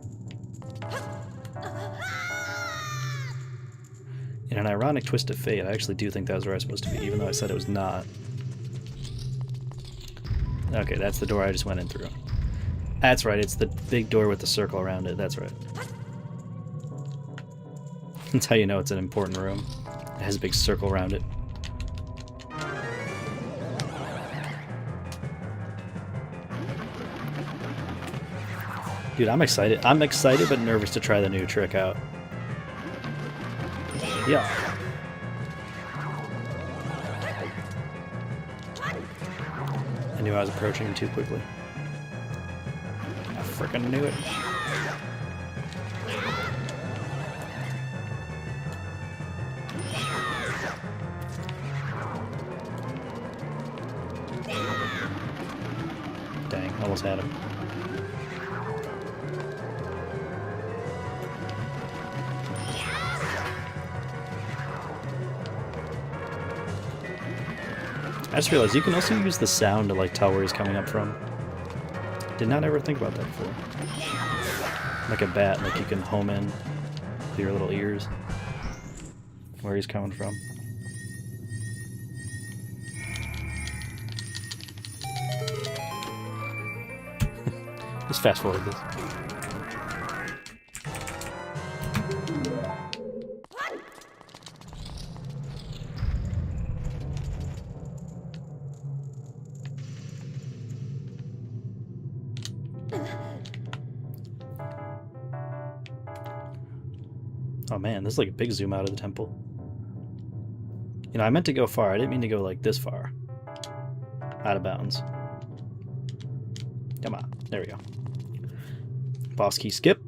In an ironic twist of fate, I actually do think that was where I was supposed to be, even though I said it was not. Okay, that's the door I just went in through. That's right, it's the big door with the circle around it, that's right. That's how you know it's an important room. It has a big circle around it. Dude, I'm excited. I'm excited but nervous to try the new trick out. Yeah. I knew I was approaching him too quickly. I frickin' knew it. Dang, almost had him. I just realized you can also use the sound to like tell where he's coming up from. Did not ever think about that before. Like a bat, like you can home in with your little ears where he's coming from. Just fast forward this. Oh man, this is like a big zoom out of the temple. You know, I meant to go far. I didn't mean to go like this far. Out of bounds. Come on. There we go. Boss key skip.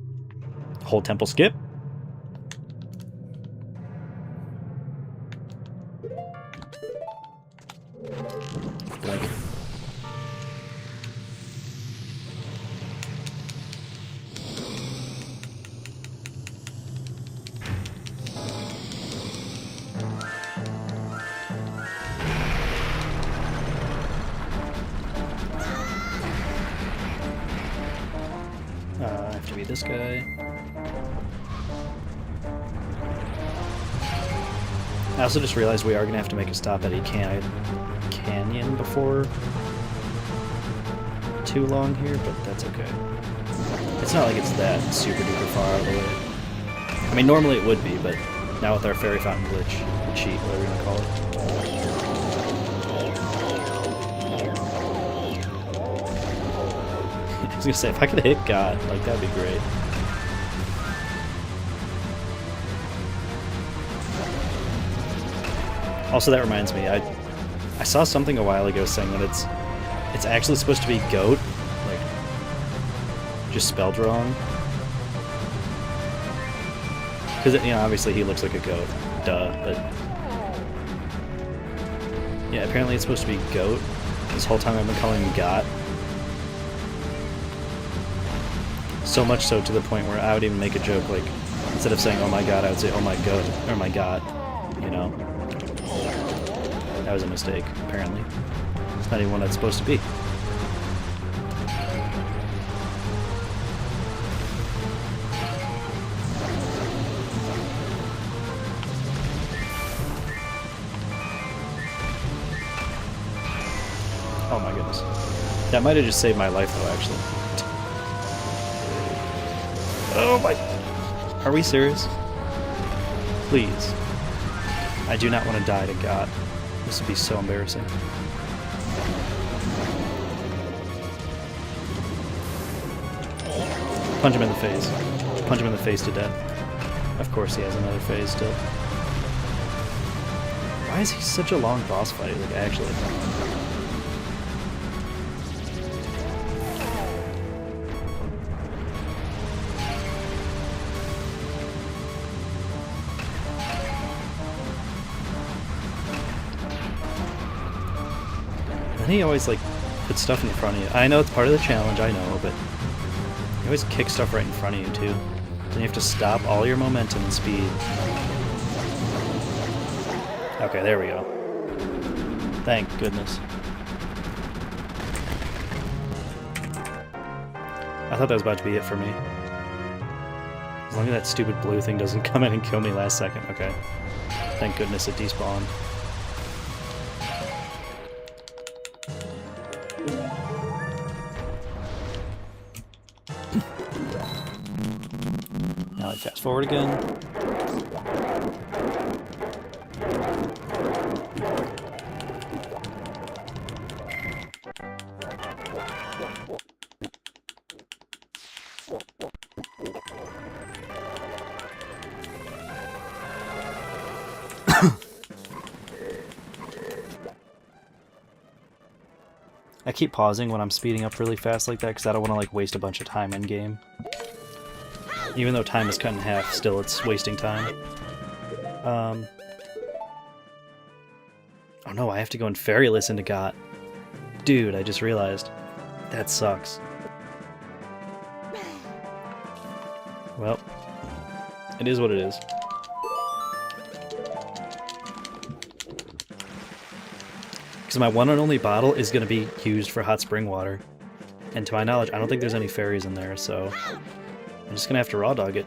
Whole temple skip. Blink. I have to be this guy. I also just realized we are going to have to make a stop at a canyon before too long here, but that's okay. It's not like it's that super duper far out of the way. I mean, normally it would be, but now with our fairy fountain glitch, or cheat, whatever you want to call it. I was gonna say, if I could hit God, like, that'd be great. Also, that reminds me, I saw something a while ago saying that it's actually supposed to be goat, like, just spelled wrong. Because, you know, obviously he looks like a goat. Duh, but... Yeah, apparently it's supposed to be goat. This whole time I've been calling him got. So much so to the point where I would even make a joke, like, instead of saying, oh my god, I would say, oh my god, or my god, you know? That was a mistake, apparently. It's not even what it's supposed to be. Oh my goodness. That might have just saved my life, though, actually. Oh my... Are we serious? Please. I do not want to die to God. This would be so embarrassing. Punch him in the face. Punch him in the face to death. Of course he has another phase still. Why is he such a long boss fight, like, actually? He always, like, puts stuff in front of you. I know it's part of the challenge, I know, but he always kicks stuff right in front of you, too. Then you have to stop all your momentum and speed. Okay, there we go. Thank goodness. I thought that was about to be it for me. As long as that stupid blue thing doesn't come in and kill me last second. Okay. Thank goodness it despawned. Now I fast forward again. I keep pausing when I'm speeding up really fast like that because I don't want to like waste a bunch of time in game. Even though time is cut in half, still it's wasting time. Oh no, I have to go in Fairyless into GOT. Dude, I just realized. That sucks. Well, it is what it is. Because my one and only bottle is going to be used for hot spring water. And to my knowledge, I don't think there's any fairies in there, so I'm just going to have to raw dog it.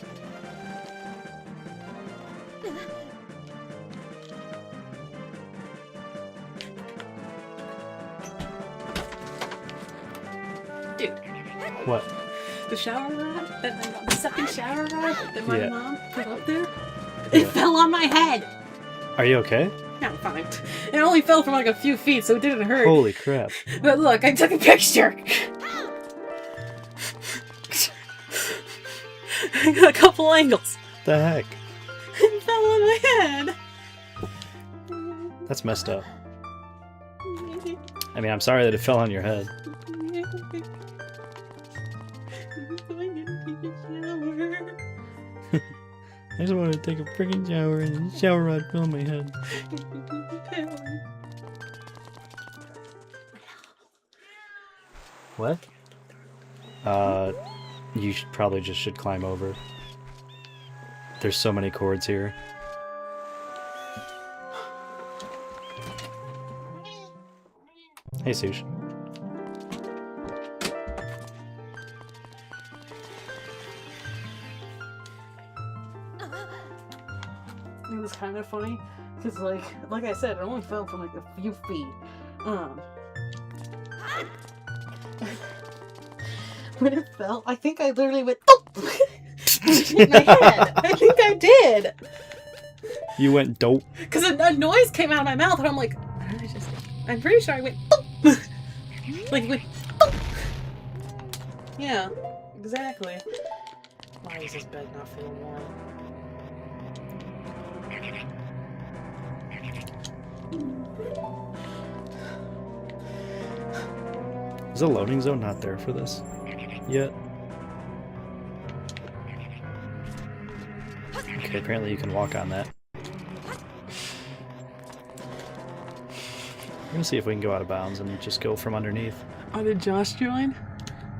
Dude. What? The shower rod, the second shower rod that my mom put up there, Yeah. it fell on my head. Are you okay? Yeah, I'm fine. It only fell from like a few feet, so it didn't hurt. Holy crap. But look, I took a picture. I got a couple angles. The heck? It fell on my head. That's messed up. I mean, I'm sorry that it fell on your head. I just wanted to take a freaking shower and the shower rod fell on my head. What? You probably just should climb over. There's so many cords here. Hey, Sush. It was kind of funny because, like I said, it only fell from like a few feet. When it fell, I think I literally went in my head. I think I did. You went dope. Because a noise came out of my mouth, and I'm like, I'm pretty sure I went like went. Yeah, exactly. Why is this bed not feeling warm? Is the loading zone not there for this yet? Okay, apparently you can walk on that. We're gonna see if we can go out of bounds and just go from underneath. Oh, did Josh join?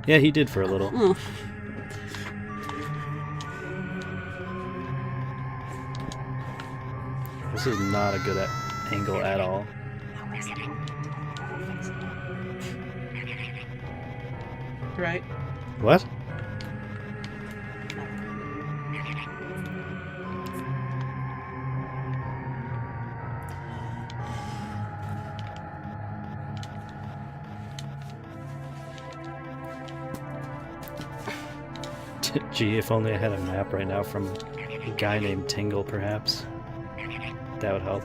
Yeah, he did for a little. Oh. This is not a good angle at all. Right. What? Gee, if only I had a map right now from a guy named Tingle, perhaps. That would help.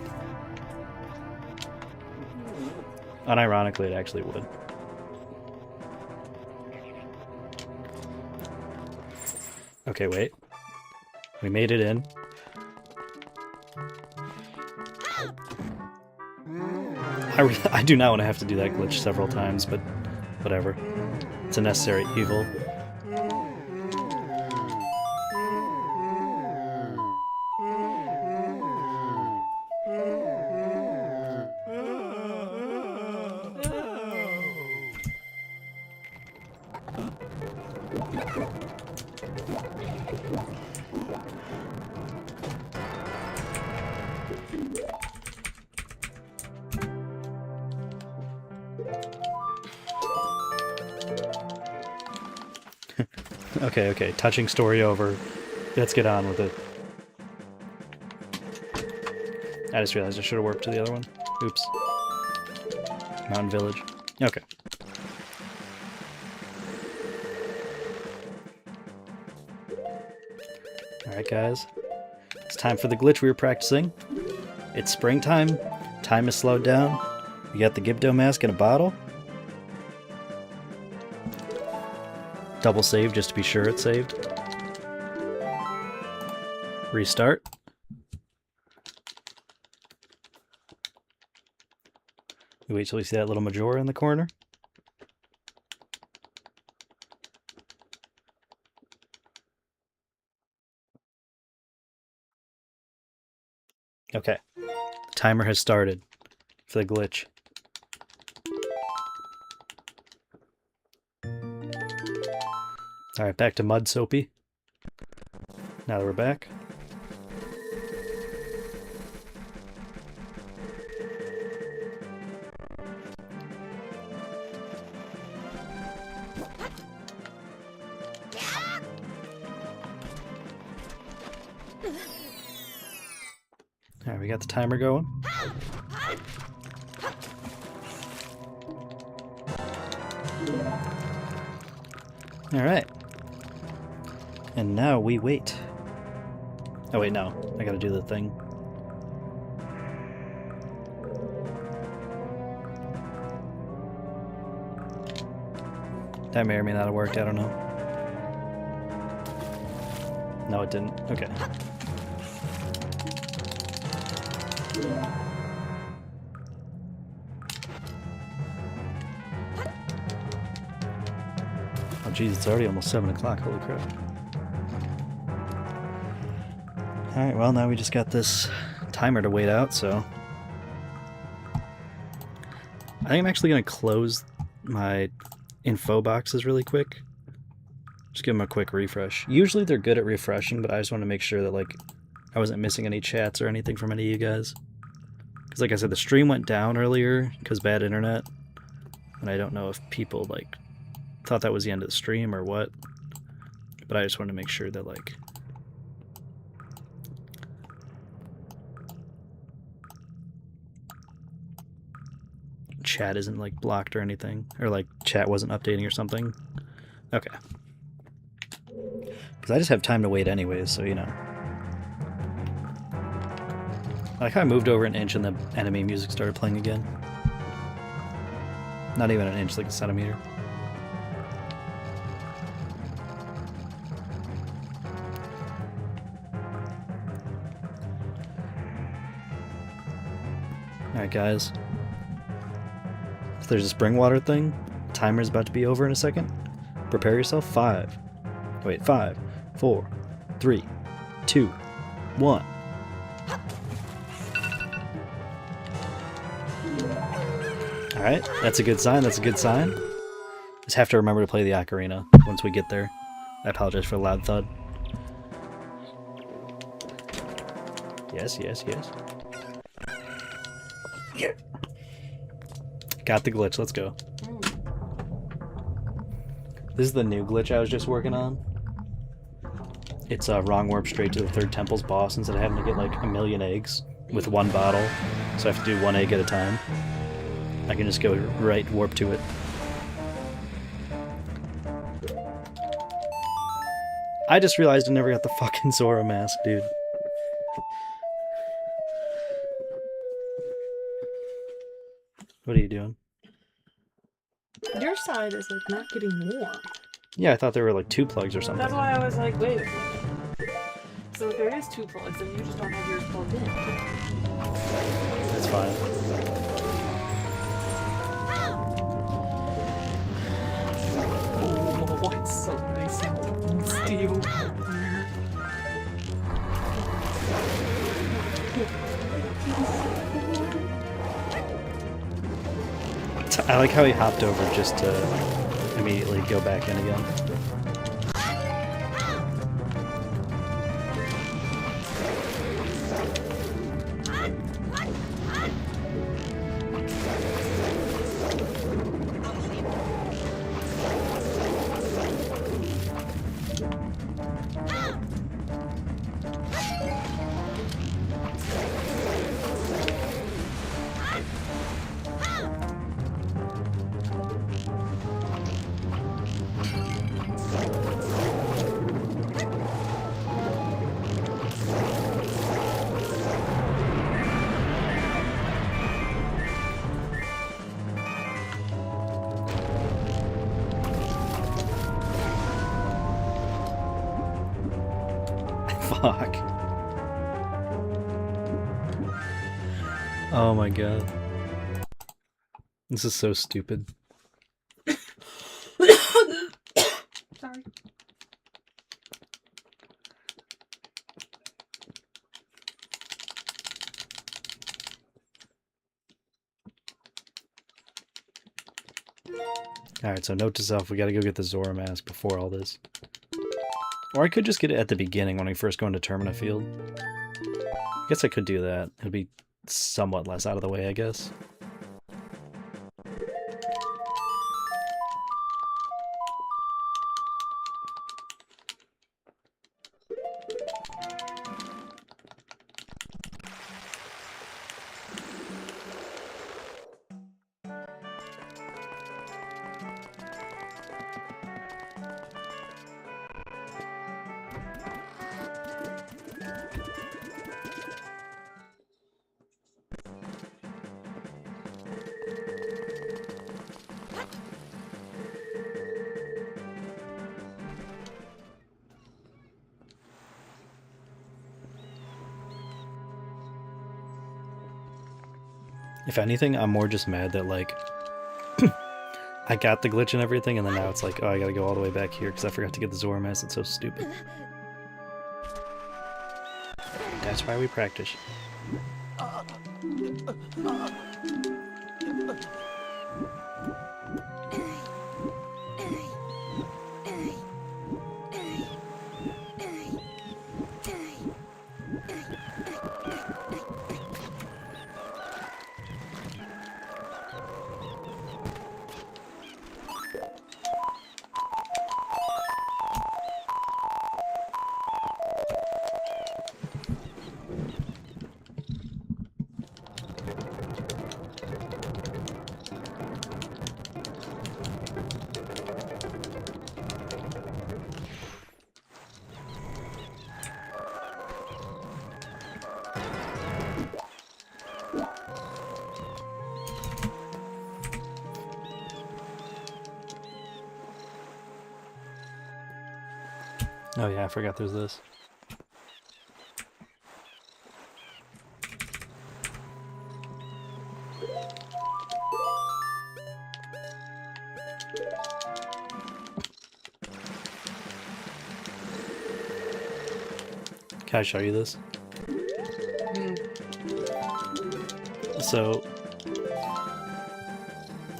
Unironically, it actually would. Okay, wait. We made it in. I do not want to have to do that glitch several times, but whatever. It's a necessary evil. Okay, touching story over. Let's get on with it. I just realized I should have warped to the other one. Oops. Mountain Village. Okay. Alright guys. It's time for the glitch we were practicing. It's springtime. Time is slowed down. We got the Gibdo mask in a bottle. Double save just to be sure it's saved. Restart. Wait till we see that little Majora in the corner. Okay. The timer has started for the glitch. Alright, back to Mud Soapy. Now that we're back. Alright, we got the timer going. Alright. And now we wait. Oh wait, no. I gotta do the thing. That may or may not have worked, I don't know. No, it didn't. Okay. Oh geez, it's already almost 7 o'clock, holy crap. Alright, well now we just got this timer to wait out, so... I think I'm actually going to close my info boxes really quick. Just give them a quick refresh. Usually they're good at refreshing, but I just want to make sure that, like, I wasn't missing any chats or anything from any of you guys. Because like I said, the stream went down earlier because bad internet. And I don't know if people, like, thought that was the end of the stream or what. But I just wanted to make sure that, like... chat isn't, like, blocked or anything. Or, like, chat wasn't updating or something. Okay. Because I just have time to wait anyways, so, you know. I like how I moved over an inch and the enemy music started playing again. Not even an inch, like a centimeter. Alright guys. So there's a spring water thing. Timer's about to be over in a second. Prepare yourself. 5, 4, 3, 2, One. Alright, that's a good sign, that's a good sign. Just have to remember to play the ocarina once we get there. I apologize for the loud thud. Yes, yes, yes. Yeah. Got the glitch, let's go. This is the new glitch I was just working on. It's a wrong warp straight to the third temple's boss instead of having to get like a million eggs with one bottle. So I have to do one egg at a time. I can just go right warp to it. I just realized I never got the fucking Zora mask, dude. What are you doing? Your side is like not getting warm. Yeah, I thought there were like 2 plugs or something. That's why I was like, wait a minute. So if there is 2 plugs, then you just don't have yours plugged in. That's fine. Oh, it's so nice and steel. I like how he hopped over just to immediately go back in again. Fuck. Oh my god. This is so stupid. Sorry. Alright, so note to self, we gotta go get the Zora mask before all this. Or I could just get it at the beginning when we first go into Termina Field. I guess I could do that. It'd be somewhat less out of the way, I guess. If anything, I'm more just mad that, like, I got the glitch and everything, and then now it's like, oh, I gotta go all the way back here because I forgot to get the Zora mask. It's so stupid. That's why we practice. Oh yeah, I forgot there's this. Can I show you this? So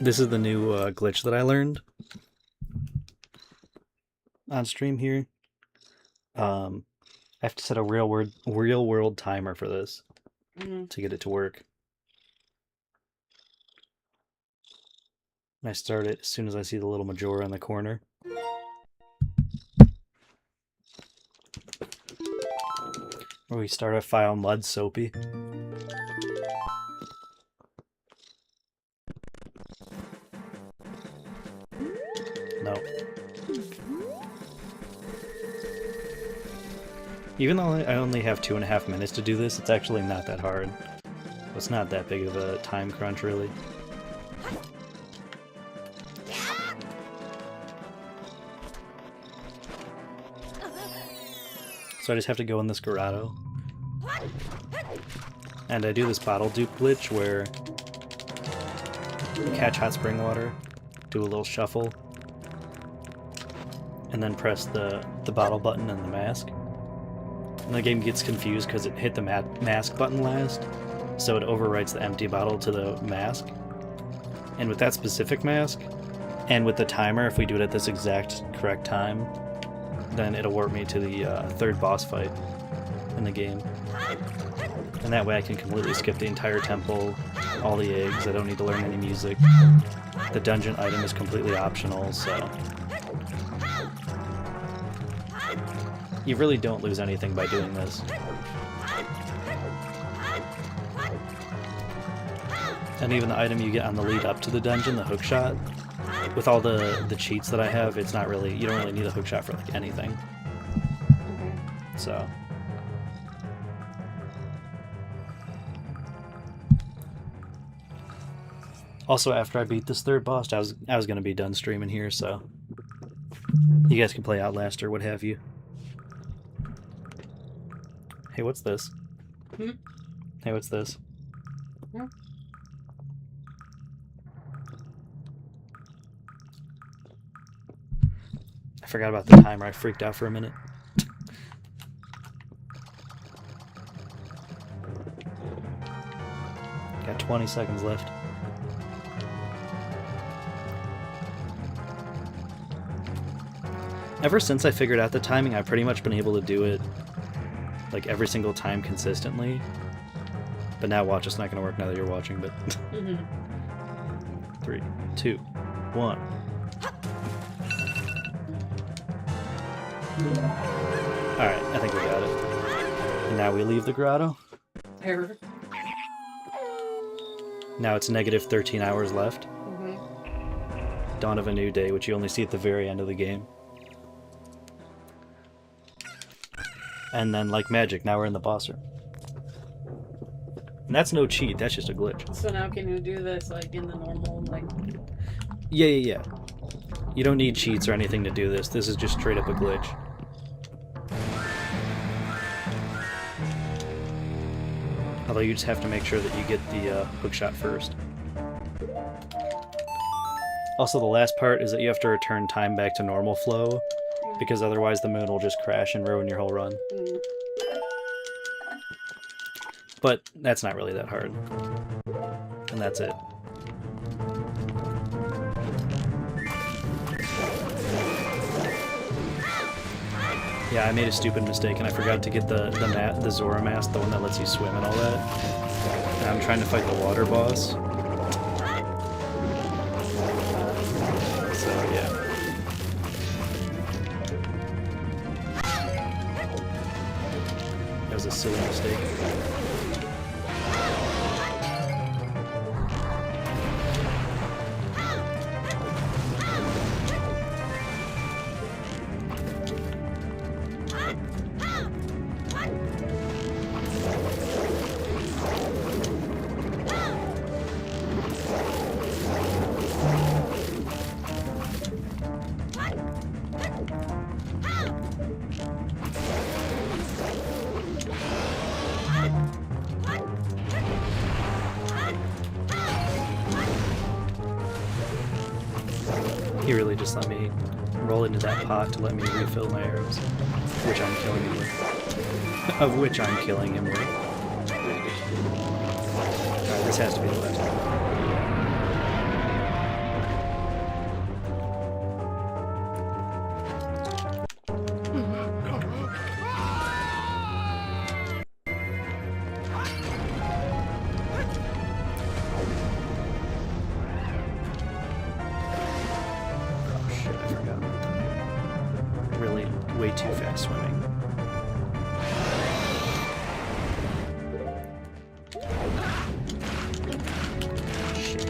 this is the new glitch that I learned on stream here. I have to set a real world timer for this to get it to work. And I start it as soon as I see the little Majora in the corner. Or we start a file mud soapy. No. Even though I only have 2.5 minutes to do this, it's actually not that hard. It's not that big of a time crunch, really. So I just have to go in this grotto. And I do this bottle dupe glitch where you catch hot spring water, do a little shuffle, and then press the bottle button and the mask. And the game gets confused because it hit the mask button last, so it overwrites the empty bottle to the mask. And with that specific mask, and with the timer, if we do it at this exact correct time, then it'll warp me to the third boss fight in the game. And that way I can completely skip the entire temple, all the eggs, I don't need to learn any music. The dungeon item is completely optional, so... You really don't lose anything by doing this. And even the item you get on the lead up to the dungeon, the hookshot, with all the cheats that I have, it's not really, you don't really need a hookshot for like anything. So. Also, after I beat this third boss, I was gonna be done streaming here, so you guys can play Outlast or what have you. Hey, what's this? Hey, what's this? I forgot about the timer. I freaked out for a minute. Got 20 seconds left. Ever since I figured out the timing, I've pretty much been able to do it like every single time consistently. But now watch, it's not going to work now that you're watching, but... 3, 2, 1. Alright, I think we got it. And now we leave the grotto. Error. Now it's negative 13 hours left. Dawn of a new day, which you only see at the very end of the game. And then, like magic, now we're in the boss room. And that's no cheat, that's just a glitch. So now can you do this, like, in the normal, like... Yeah. You don't need cheats or anything to do this. This is just straight up a glitch. Although you just have to make sure that you get the hookshot first. Also, the last part is that you have to return time back to normal flow, because otherwise the moon will just crash and ruin your whole run. But that's not really that hard. And that's it. Yeah, I made a stupid mistake and I forgot to get the Zora mask, the one that lets you swim and all that. And I'm trying to fight the water boss. So, yeah. That was a silly mistake. He really just let me roll into that pot to let me refill my arrows, which I'm killing him with. Of which I'm killing him with. Alright, this has to be the last one. Oh shit, I forgot about that. Really, way too fast swimming. Shit.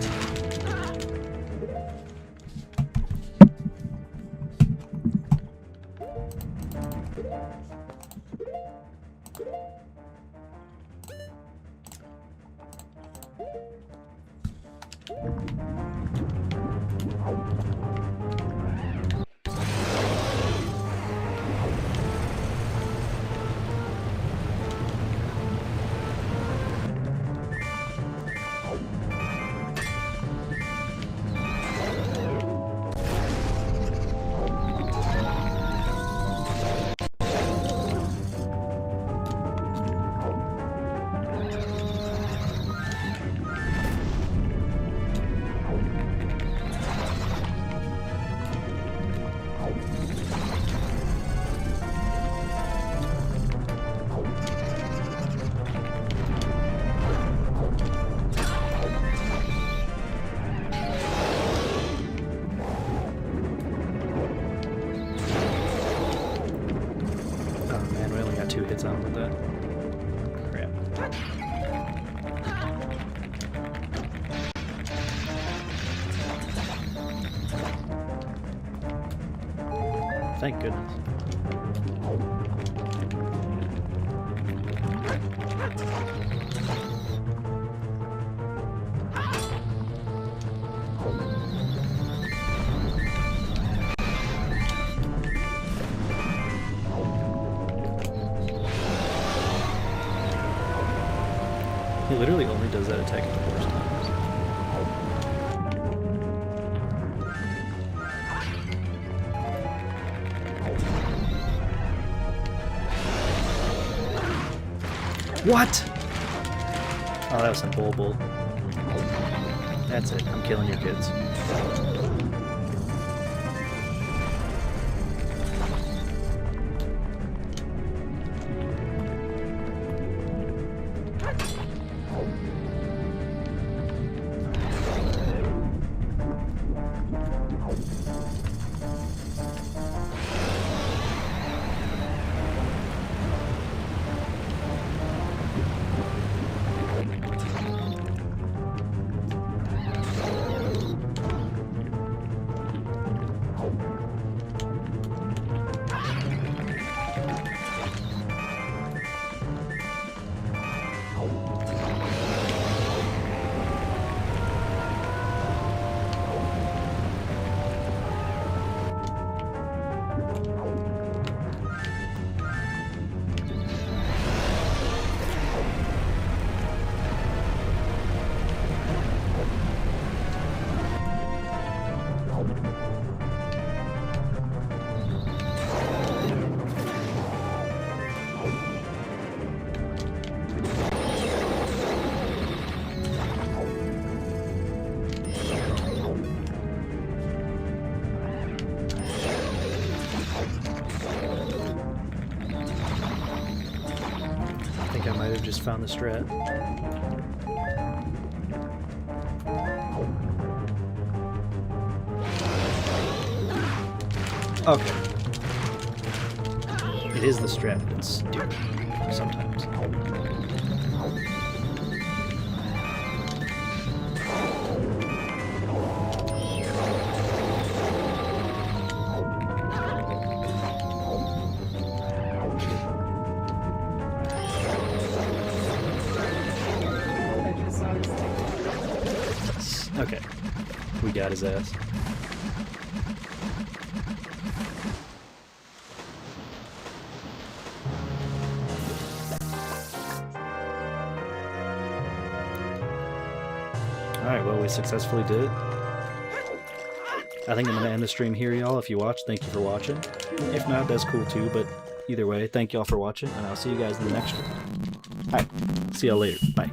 Two hits on with that. Crap. Thank goodness. He literally only does that attack at the worst times. What? Oh, that was some bull. That's it. I'm killing your kids. I might have just found the strat. Okay. It is the strat, but it's stupid sometimes. Okay, we got his ass. Alright, well, we successfully did it. I think I'm going to end the stream here, y'all. If you watched, thank you for watching. If not, that's cool too, but either way, thank y'all for watching, and I'll see you guys in the next one. Alright, see y'all later. Bye.